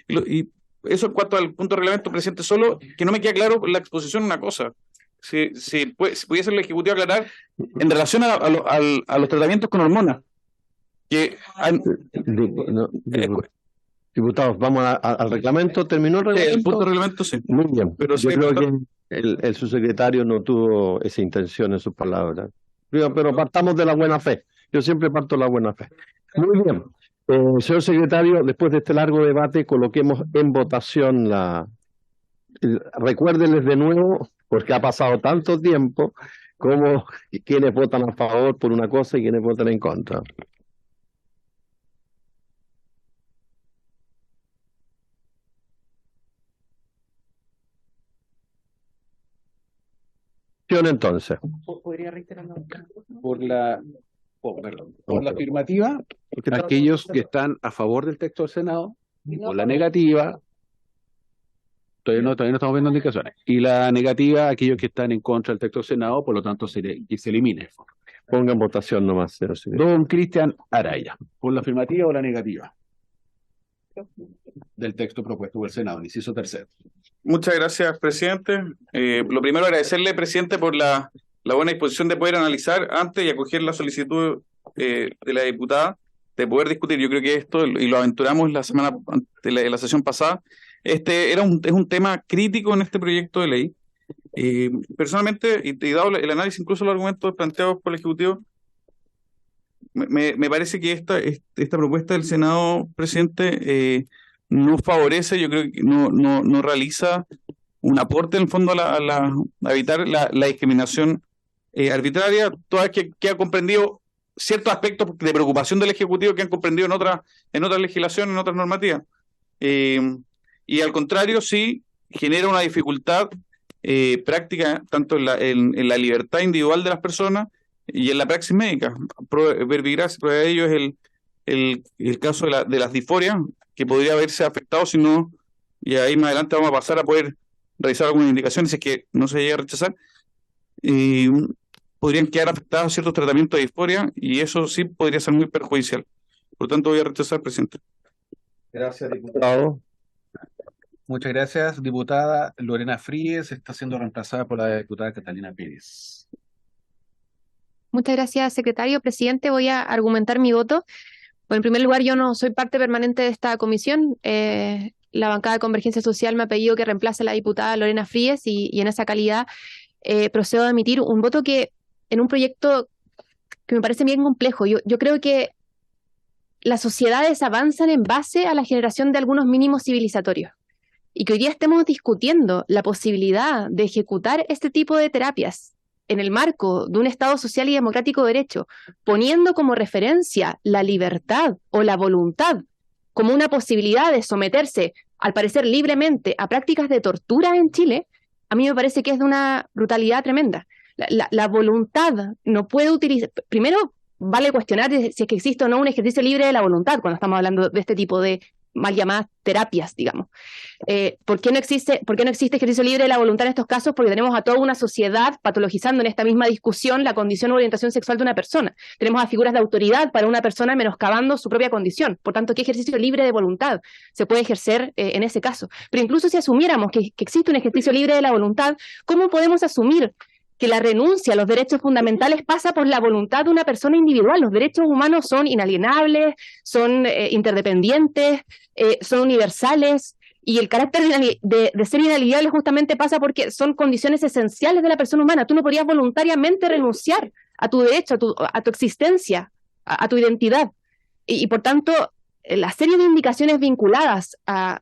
Y eso en cuanto al punto de reglamento, presidente, solo que no me queda claro la exposición una cosa. Si pudiese el Ejecutivo aclarar en relación a los tratamientos con hormonas. Diputados, vamos al reglamento. ¿Terminó el reglamento? El punto de reglamento, sí. Muy bien, pero yo sí, creo que el subsecretario no tuvo esa intención en sus palabras. Pero partamos de la buena fe. Yo siempre parto de la buena fe. Muy bien. Señor secretario, después de este largo debate, coloquemos en votación recuérdenles de nuevo, porque ha pasado tanto tiempo, como quienes votan a favor por una cosa y quienes votan en contra. Entonces, ¿podría reiterar por la afirmativa, aquellos que están a favor del texto del Senado, por la negativa, todavía no estamos viendo indicaciones, y la negativa, aquellos que están en contra del texto del Senado, por lo tanto que se elimine. Ponga en votación nomás, señor secretario. Don Cristian Araya, ¿por la afirmativa o la negativa del texto propuesto por el Senado, inciso tercero? Muchas gracias, presidente. Lo primero, agradecerle, presidente, por la buena disposición de poder analizar antes y acoger la solicitud de la diputada de poder discutir. Yo creo que esto, y lo aventuramos la sesión pasada, es un tema crítico en este proyecto de ley. Personalmente, y dado el análisis, incluso los argumentos planteados por el Ejecutivo, me parece que esta propuesta del Senado, presidente, no favorece, yo creo que no realiza un aporte en el fondo a evitar la discriminación arbitraria, toda que ha comprendido ciertos aspectos de preocupación del Ejecutivo que han comprendido en otras legislaciones, en otras normativas. Y al contrario, sí genera una dificultad práctica tanto en la libertad individual de las personas y en la praxis médica. Verbigracia, prueba de ello es el caso de las disforias, que podría haberse afectado si no, y ahí más adelante vamos a pasar a poder revisar algunas indicaciones, si es que no se llega a rechazar, podrían quedar afectados ciertos tratamientos de disforia, y eso sí podría ser muy perjudicial. Por lo tanto, voy a rechazar, presidente. Gracias, diputado. Muchas gracias, diputada Lorena Fríes, está siendo reemplazada por la diputada Catalina Pérez. Muchas gracias, secretario. Presidente, voy a argumentar mi voto. Bueno, en primer lugar, yo no soy parte permanente de esta comisión. La bancada de Convergencia Social me ha pedido que reemplace a la diputada Lorena Fríes y en esa calidad procedo a emitir un voto que en un proyecto que me parece bien complejo. Yo creo que las sociedades avanzan en base a la generación de algunos mínimos civilizatorios. Y que hoy día estemos discutiendo la posibilidad de ejecutar este tipo de terapias en el marco de un Estado social y democrático de derecho, poniendo como referencia la libertad o la voluntad como una posibilidad de someterse, al parecer libremente, a prácticas de tortura en Chile, a mí me parece que es de una brutalidad tremenda. La voluntad no puede utilizar, primero vale cuestionar si es que existe o no un ejercicio libre de la voluntad cuando estamos hablando de este tipo de mal llamadas terapias, digamos. ¿Por qué no existe ejercicio libre de la voluntad en estos casos? Porque tenemos a toda una sociedad patologizando en esta misma discusión la condición o orientación sexual de una persona. Tenemos a figuras de autoridad para una persona menoscabando su propia condición. Por tanto, ¿qué ejercicio libre de voluntad se puede ejercer en ese caso? Pero incluso si asumiéramos que existe un ejercicio libre de la voluntad, ¿cómo podemos asumir que la renuncia a los derechos fundamentales pasa por la voluntad de una persona individual? Los derechos humanos son inalienables, son interdependientes, son universales, y el carácter de ser inalienable justamente pasa porque son condiciones esenciales de la persona humana. Tú no podrías voluntariamente renunciar a tu derecho, a tu existencia, a tu identidad. Y por tanto, la serie de indicaciones vinculadas a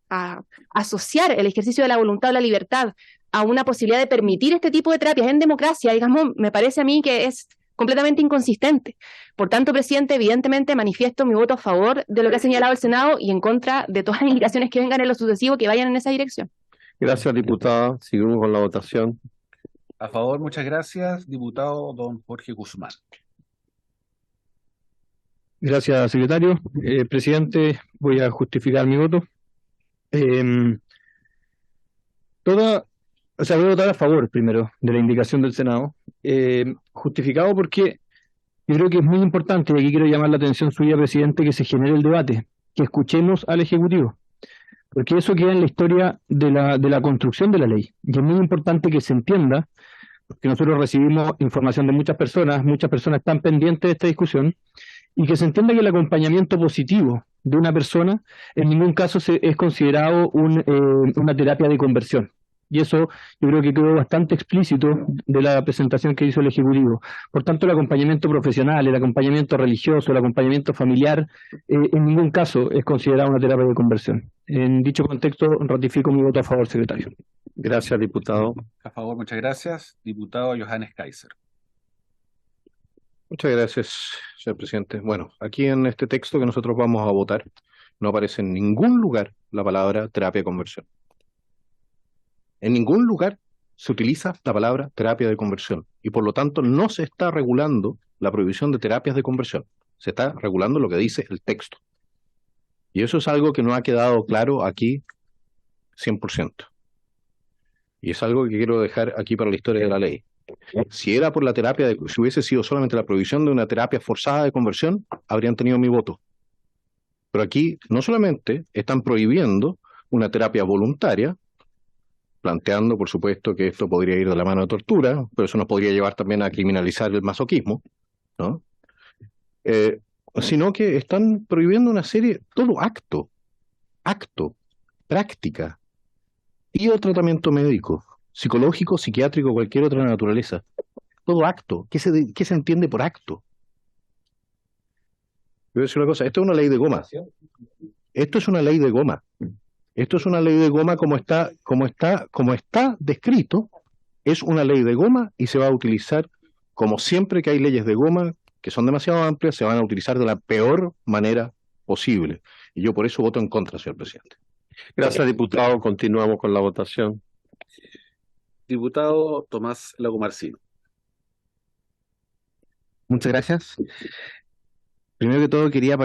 asociar el ejercicio de la voluntad o la libertad a una posibilidad de permitir este tipo de terapias en democracia, digamos, me parece a mí que es completamente inconsistente. Por tanto, presidente, evidentemente manifiesto mi voto a favor de lo que ha señalado el Senado y en contra de todas las indicaciones que vengan en lo sucesivo que vayan en esa dirección. Gracias, diputada. Seguimos con la votación. A favor, muchas gracias, diputado don Jorge Guzmán. Gracias, secretario. Presidente, voy a justificar mi voto. Voy a votar a favor primero de la indicación del Senado, justificado porque yo creo que es muy importante, y aquí quiero llamar la atención suya, presidente, que se genere el debate, que escuchemos al Ejecutivo, porque eso queda en la historia de la construcción de la ley, y es muy importante que se entienda, porque nosotros recibimos información de muchas personas están pendientes de esta discusión, y que se entienda que el acompañamiento positivo de una persona en ningún caso es considerado una terapia de conversión. Y eso yo creo que quedó bastante explícito de la presentación que hizo el Ejecutivo. Por tanto, el acompañamiento profesional, el acompañamiento religioso, el acompañamiento familiar, en ningún caso es considerado una terapia de conversión. En dicho contexto, ratifico mi voto a favor, secretario. Gracias, diputado. A favor, muchas gracias, diputado Johannes Kaiser. Muchas gracias, señor presidente. Bueno, aquí en este texto que nosotros vamos a votar, no aparece en ningún lugar la palabra terapia de conversión. En ningún lugar se utiliza la palabra terapia de conversión y por lo tanto no se está regulando la prohibición de terapias de conversión. Se está regulando lo que dice el texto. Y eso es algo que no ha quedado claro aquí 100%. Y es algo que quiero dejar aquí para la historia de la ley. Si era por la terapia, si hubiese sido solamente la prohibición de una terapia forzada de conversión, habrían tenido mi voto. Pero aquí no solamente están prohibiendo una terapia voluntaria, planteando, por supuesto, que esto podría ir de la mano de tortura, pero eso nos podría llevar también a criminalizar el masoquismo, ¿no? Sino que están prohibiendo una serie, todo acto, práctica y o tratamiento médico, psicológico, psiquiátrico, cualquier otra naturaleza. Todo acto. ¿Qué se entiende por acto? Yo voy a decir una cosa, esto es una ley de goma. Esto es una ley de goma. Esto es una ley de goma como está descrito, es una ley de goma y se va a utilizar como siempre que hay leyes de goma que son demasiado amplias, se van a utilizar de la peor manera posible. Y yo por eso voto en contra, señor presidente. Gracias, diputado. Continuamos con la votación. Diputado Tomás Lagomarcino. Muchas gracias. Primero que todo quiero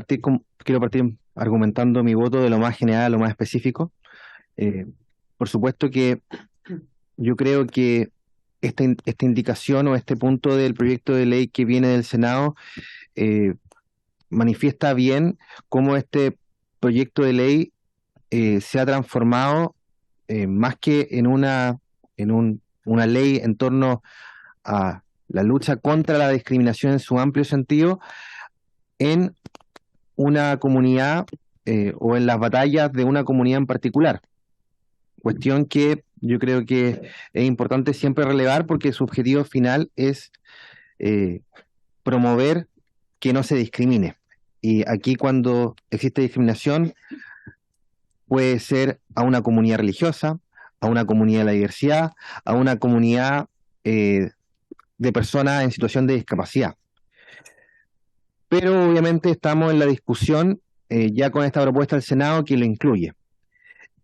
partir argumentando mi voto de lo más general a lo más específico. Por supuesto que yo creo que esta indicación o este punto del proyecto de ley que viene del Senado manifiesta bien cómo este proyecto de ley se ha transformado más que en una ley en torno a la lucha contra la discriminación en su amplio sentido, en una comunidad o en las batallas de una comunidad en particular. Cuestión que yo creo que es importante siempre relevar porque su objetivo final es promover que no se discrimine. Y aquí cuando existe discriminación puede ser a una comunidad religiosa, a una comunidad de la diversidad, a una comunidad de personas en situación de discapacidad. Pero obviamente estamos en la discusión ya con esta propuesta del Senado que lo incluye.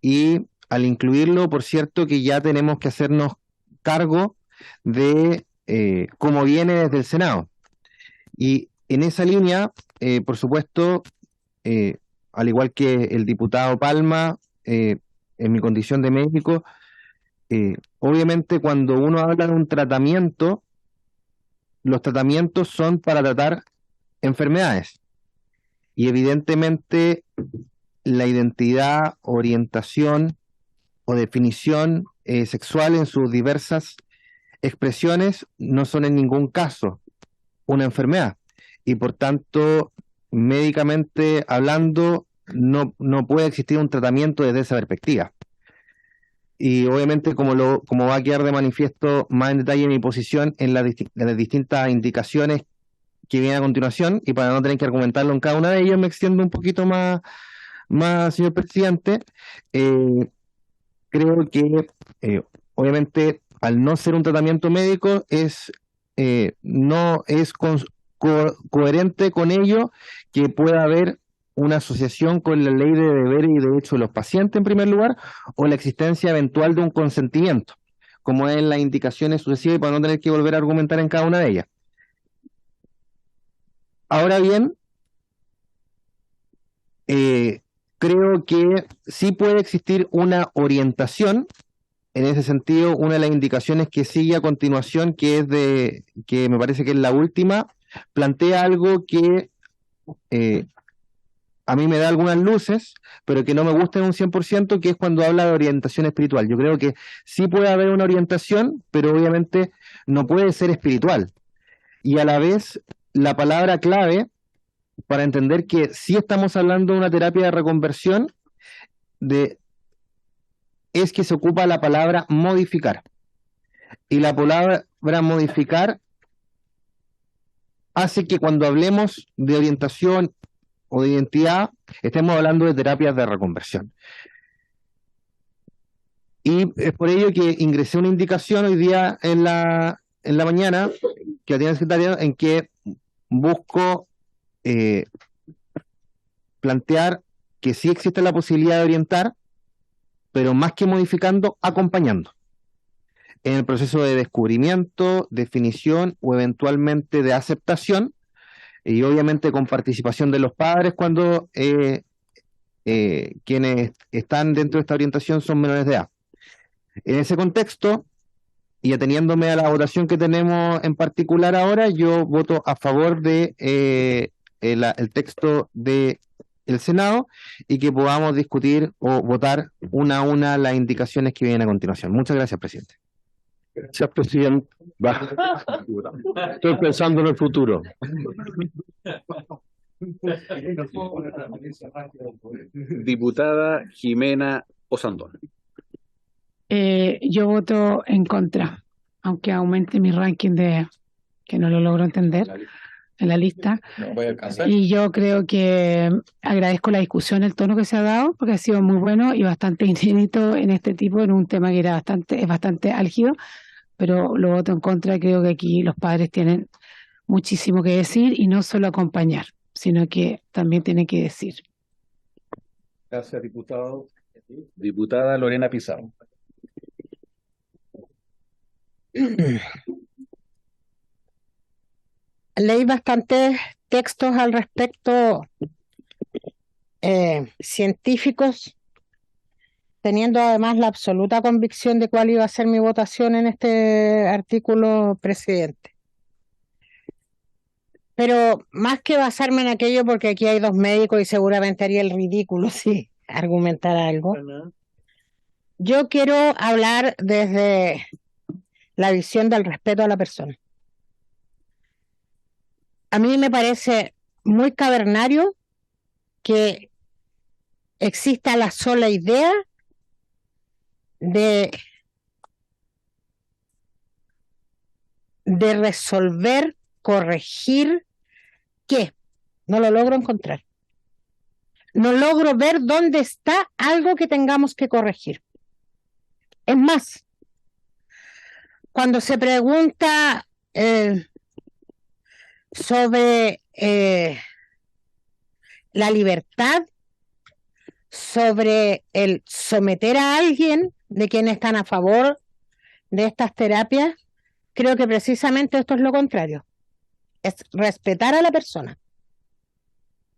Y al incluirlo, por cierto, que ya tenemos que hacernos cargo de cómo viene desde el Senado. Y en esa línea, por supuesto, al igual que el diputado Palma, en mi condición de médico, obviamente cuando uno habla de un tratamiento, los tratamientos son para tratar enfermedades. Y evidentemente la identidad, orientación o definición sexual en sus diversas expresiones no son en ningún caso una enfermedad. Y por tanto, médicamente hablando, no puede existir un tratamiento desde esa perspectiva. Y obviamente, como va a quedar de manifiesto más en detalle mi posición en las distintas indicaciones que vienen a continuación, y para no tener que argumentarlo en cada una de ellas, me extiendo un poquito más, señor presidente. Creo que, obviamente, al no ser un tratamiento médico, no es coherente con ello que pueda haber una asociación con la ley de deberes y derechos de los pacientes en primer lugar, o la existencia eventual de un consentimiento, como es en las indicaciones sucesivas, y para no tener que volver a argumentar en cada una de ellas. Ahora bien, creo que sí puede existir una orientación. En ese sentido, una de las indicaciones que sigue a continuación, que me parece que es la última, plantea algo que a mí me da algunas luces, pero que no me gusta en un 100%, que es cuando habla de orientación espiritual. Yo creo que sí puede haber una orientación, pero obviamente no puede ser espiritual. Y a la vez, la palabra clave para entender que sí estamos hablando de una terapia de reconversión es que se ocupa la palabra modificar. Y la palabra modificar hace que cuando hablemos de orientación o de identidad, estemos hablando de terapias de reconversión. Y es por ello que ingresé una indicación hoy día en la mañana, que la tiene el secretario, en que busco plantear que sí existe la posibilidad de orientar, pero más que modificando, acompañando en el proceso de descubrimiento, definición o eventualmente de aceptación, y obviamente con participación de los padres cuando quienes están dentro de esta orientación son menores de edad. En ese contexto, y ateniéndome a la votación que tenemos en particular ahora, yo voto a favor de el texto del Senado, y que podamos discutir o votar una a una las indicaciones que vienen a continuación. Muchas gracias, presidente. Gracias, presidente. Estoy pensando en el futuro. Diputada Jimena Osandón. Yo voto en contra, aunque aumente mi ranking que no lo logro entender en la lista. Y yo creo que agradezco la discusión, el tono que se ha dado, porque ha sido muy bueno y bastante inédito en este tipo, en un tema que es bastante álgido, pero lo voto en contra. Creo que aquí los padres tienen muchísimo que decir, y no solo acompañar, sino que también tienen que decir. Gracias, diputado. Diputada Lorena Pizarro. Leí bastantes textos al respecto, científicos, teniendo además la absoluta convicción de cuál iba a ser mi votación en este artículo, presidente. Pero más que basarme en aquello, porque aquí hay dos médicos y seguramente haría el ridículo si argumentara algo, yo quiero hablar desde la visión del respeto a la persona. A mí me parece muy cavernario que exista la sola idea de resolver, corregir, ¿qué? No lo logro encontrar. No logro ver dónde está algo que tengamos que corregir. Es más, cuando se pregunta sobre la libertad, sobre el someter a alguien de quienes están a favor de estas terapias, creo que precisamente esto es lo contrario. Es respetar a la persona,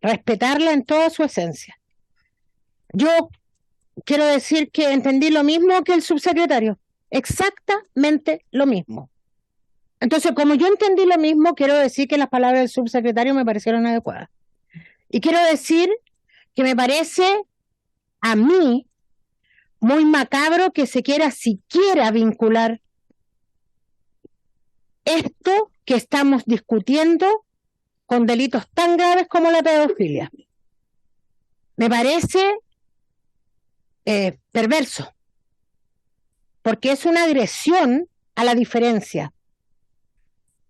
respetarla en toda su esencia. Yo quiero decir que entendí lo mismo que el subsecretario, exactamente lo mismo. Entonces, como yo entendí lo mismo, quiero decir que las palabras del subsecretario me parecieron adecuadas. Y quiero decir que me parece a mí muy macabro que se quiera siquiera vincular esto que estamos discutiendo con delitos tan graves como la pedofilia. Me parece perverso, porque es una agresión a la diferencia.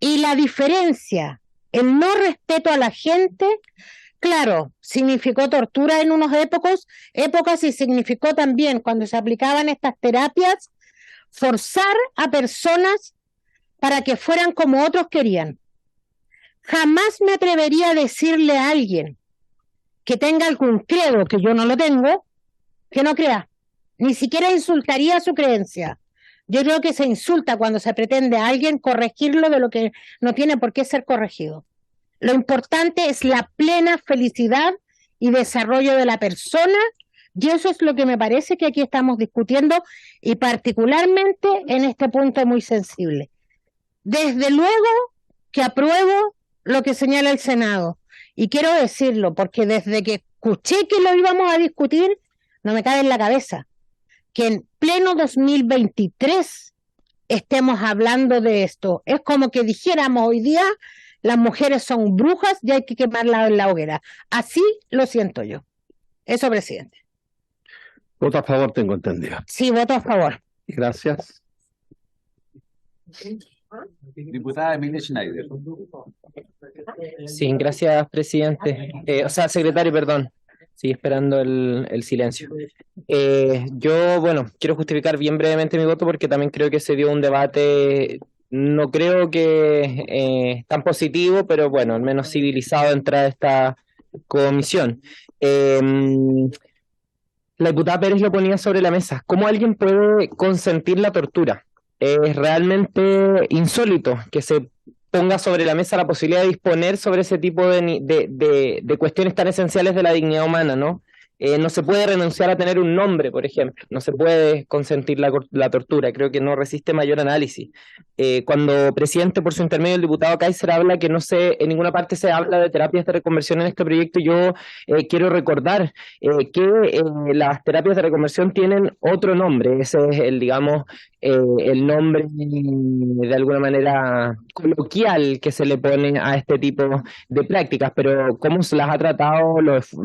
Y la diferencia, el no respeto a la gente, claro, significó tortura en unas épocas y significó también, cuando se aplicaban estas terapias, forzar a personas para que fueran como otros querían. Jamás me atrevería a decirle a alguien que tenga algún credo, que yo no lo tengo, que no crea. Ni siquiera insultaría su creencia. Yo creo que se insulta cuando se pretende a alguien corregirlo de lo que no tiene por qué ser corregido. Lo importante es la plena felicidad y desarrollo de la persona, y eso es lo que me parece que aquí estamos discutiendo, y particularmente en este punto muy sensible. Desde luego que apruebo lo que señala el Senado, y quiero decirlo porque desde que escuché que lo íbamos a discutir, no me cabe en la cabeza que en pleno 2023 estemos hablando de esto. Es como que dijéramos hoy día, las mujeres son brujas y hay que quemarlas en la hoguera. Así lo siento yo. Eso, presidente. Voto a favor, tengo entendido. Sí, voto a favor. Gracias. Diputada Emilia Schneider. Sí, gracias, presidente. Secretario, perdón. Sí, esperando el silencio. Yo, bueno, quiero justificar bien brevemente mi voto porque también creo que se dio un debate, no creo que tan positivo, pero bueno, al menos civilizado dentro de esta comisión. La diputada Pérez lo ponía sobre la mesa. ¿Cómo alguien puede consentir la tortura? Es realmente insólito que se ponga sobre la mesa la posibilidad de disponer sobre ese tipo de cuestiones tan esenciales de la dignidad humana, ¿no? No se puede renunciar a tener un nombre, por ejemplo, no se puede consentir la tortura, creo que no resiste mayor análisis. Cuando, presidente, por su intermedio, el diputado Kaiser habla que en ninguna parte se habla de terapias de reconversión en este proyecto, yo quiero recordar que las terapias de reconversión tienen otro nombre, ese es el nombre de alguna manera coloquial que se le pone a este tipo de prácticas, pero cómo se las ha tratado los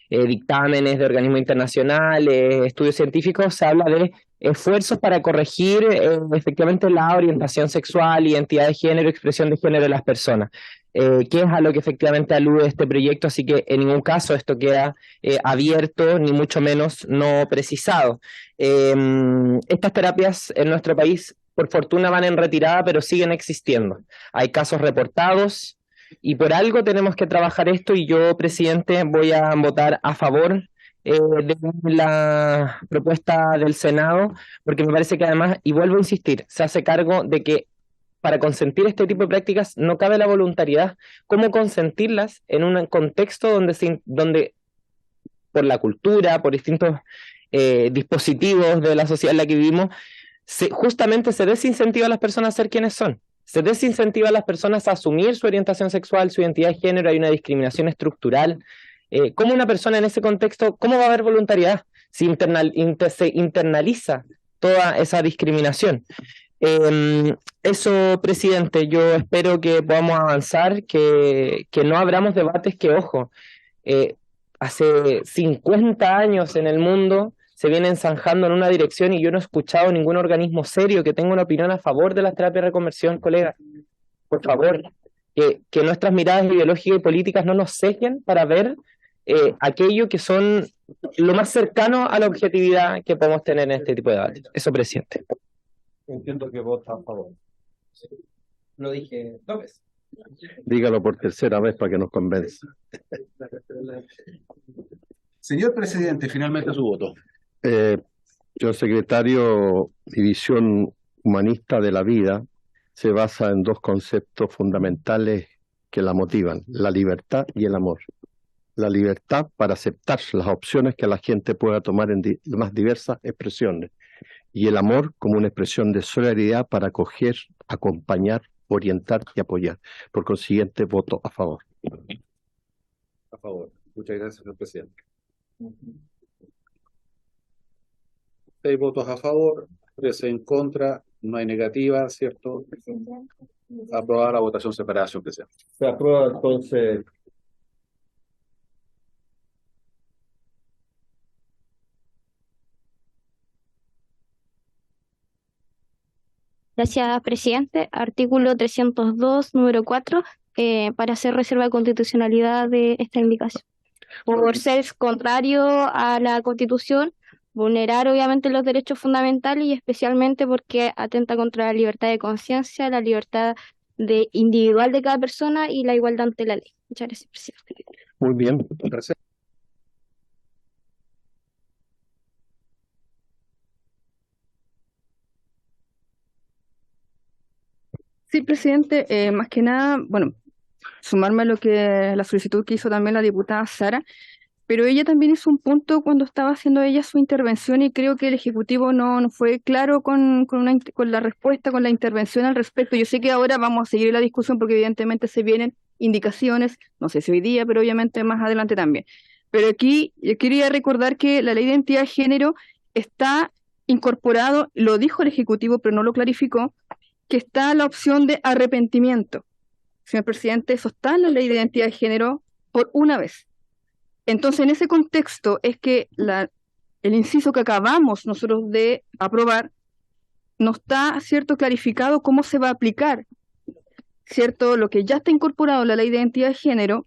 dictámenes de organismos internacionales, estudios científicos, se habla de esfuerzos para corregir efectivamente la orientación sexual, identidad de género, expresión de género de las personas, que es a lo que efectivamente alude este proyecto, así que en ningún caso esto queda abierto, ni mucho menos no precisado. Estas terapias en nuestro país, por fortuna, van en retirada, pero siguen existiendo. Hay casos reportados, y por algo tenemos que trabajar esto, y yo, presidente, voy a votar a favor de la propuesta del Senado, porque me parece que además, y vuelvo a insistir, se hace cargo de que para consentir este tipo de prácticas no cabe la voluntariedad. ¿Cómo consentirlas en un contexto donde por la cultura, por distintos dispositivos de la sociedad en la que vivimos, justamente se desincentiva a las personas a ser quienes son? Se desincentiva a las personas a asumir su orientación sexual, su identidad de género, hay una discriminación estructural. ¿Cómo una persona en ese contexto, cómo va a haber voluntariedad si se internaliza toda esa discriminación? Eso, presidente, yo espero que podamos avanzar, que no abramos debates que, ojo, hace 50 años en el mundo se vienen zanjando en una dirección y yo no he escuchado ningún organismo serio que tenga una opinión a favor de las terapias de reconversión, colegas. Por favor, que nuestras miradas ideológicas y políticas no nos sesguen para ver aquello que son lo más cercano a la objetividad que podemos tener en este tipo de debates. Eso, presidente. Entiendo que vota a favor. Sí. Lo dije 2 veces. Dígalo por tercera vez para que nos convenza. Señor presidente, finalmente su voto. Señor secretario, mi visión humanista de la vida se basa en dos conceptos fundamentales que la motivan: la libertad y el amor. La libertad para aceptar las opciones que la gente pueda tomar en más diversas expresiones, y el amor como una expresión de solidaridad para acoger, acompañar, orientar y apoyar. Por consiguiente, voto a favor. A favor. Muchas gracias, señor presidente. 6 votos a favor, 13 en contra, no hay negativa, ¿cierto? Aprobada la votación separada, señor presidente. Se aprueba entonces. Gracias, presidente. Artículo 302, número 4, para hacer reserva de constitucionalidad de esta indicación. Por ser contrario a la Constitución, vulnerar obviamente los derechos fundamentales y especialmente porque atenta contra la libertad de conciencia, la libertad individual de cada persona y la igualdad ante la ley. Muchas gracias, presidente. Muy bien. Sí, presidente, más que nada, bueno, sumarme a lo que la solicitud que hizo también la diputada Sara, pero ella también hizo un punto cuando estaba haciendo ella su intervención y creo que el Ejecutivo no fue claro con la respuesta, con la intervención al respecto. Yo sé que ahora vamos a seguir la discusión porque evidentemente se vienen indicaciones, no sé si hoy día, pero obviamente más adelante también. Pero aquí yo quería recordar que la ley de identidad de género está incorporado, lo dijo el Ejecutivo, pero no lo clarificó, que está la opción de arrepentimiento. Señor presidente, eso está en la ley de identidad de género por una vez. Entonces, en ese contexto es que el inciso que acabamos nosotros de aprobar no está, ¿cierto?, clarificado cómo se va a aplicar, ¿cierto?, lo que ya está incorporado en la ley de identidad de género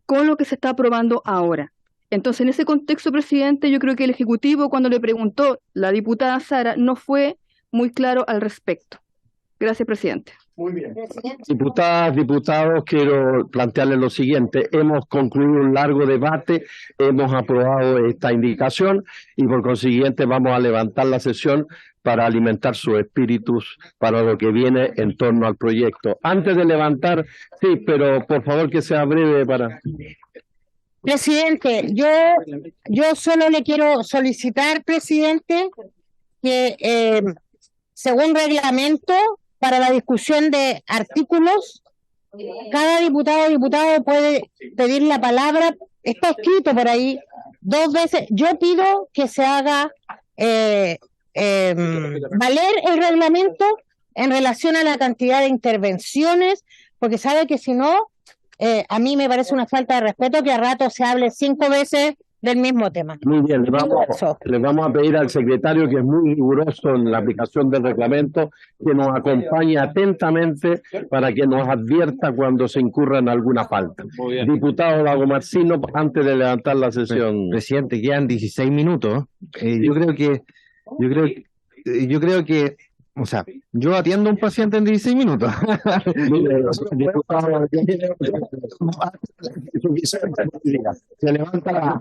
con lo que se está aprobando ahora. Entonces, en ese contexto, presidente, yo creo que el Ejecutivo, cuando le preguntó la diputada Sara, no fue muy claro al respecto. Gracias, presidente. Muy bien. Diputadas, diputados, quiero plantearles lo siguiente. Hemos concluido un largo debate, hemos aprobado esta indicación y por consiguiente vamos a levantar la sesión para alimentar sus espíritus para lo que viene en torno al proyecto. Antes de levantar, sí, pero por favor que sea breve para... Presidente, yo solo le quiero solicitar, presidente, que según reglamento, para la discusión de artículos, cada diputado o diputada puede pedir la palabra, está escrito por ahí 2 veces. Yo pido que se haga valer el reglamento en relación a la cantidad de intervenciones, porque sabe que si no, a mí me parece una falta de respeto que a rato se hable 5 veces del mismo tema. Muy bien, le vamos a pedir al secretario, que es muy riguroso en la aplicación del reglamento, que nos acompañe atentamente para que nos advierta cuando se incurra en alguna falta. Diputado Lago Marcino, antes de levantar la sesión. Presidente, quedan 16 minutos. Yo creo que, o sea, yo atiendo a un paciente en 16 minutos. Se levanta la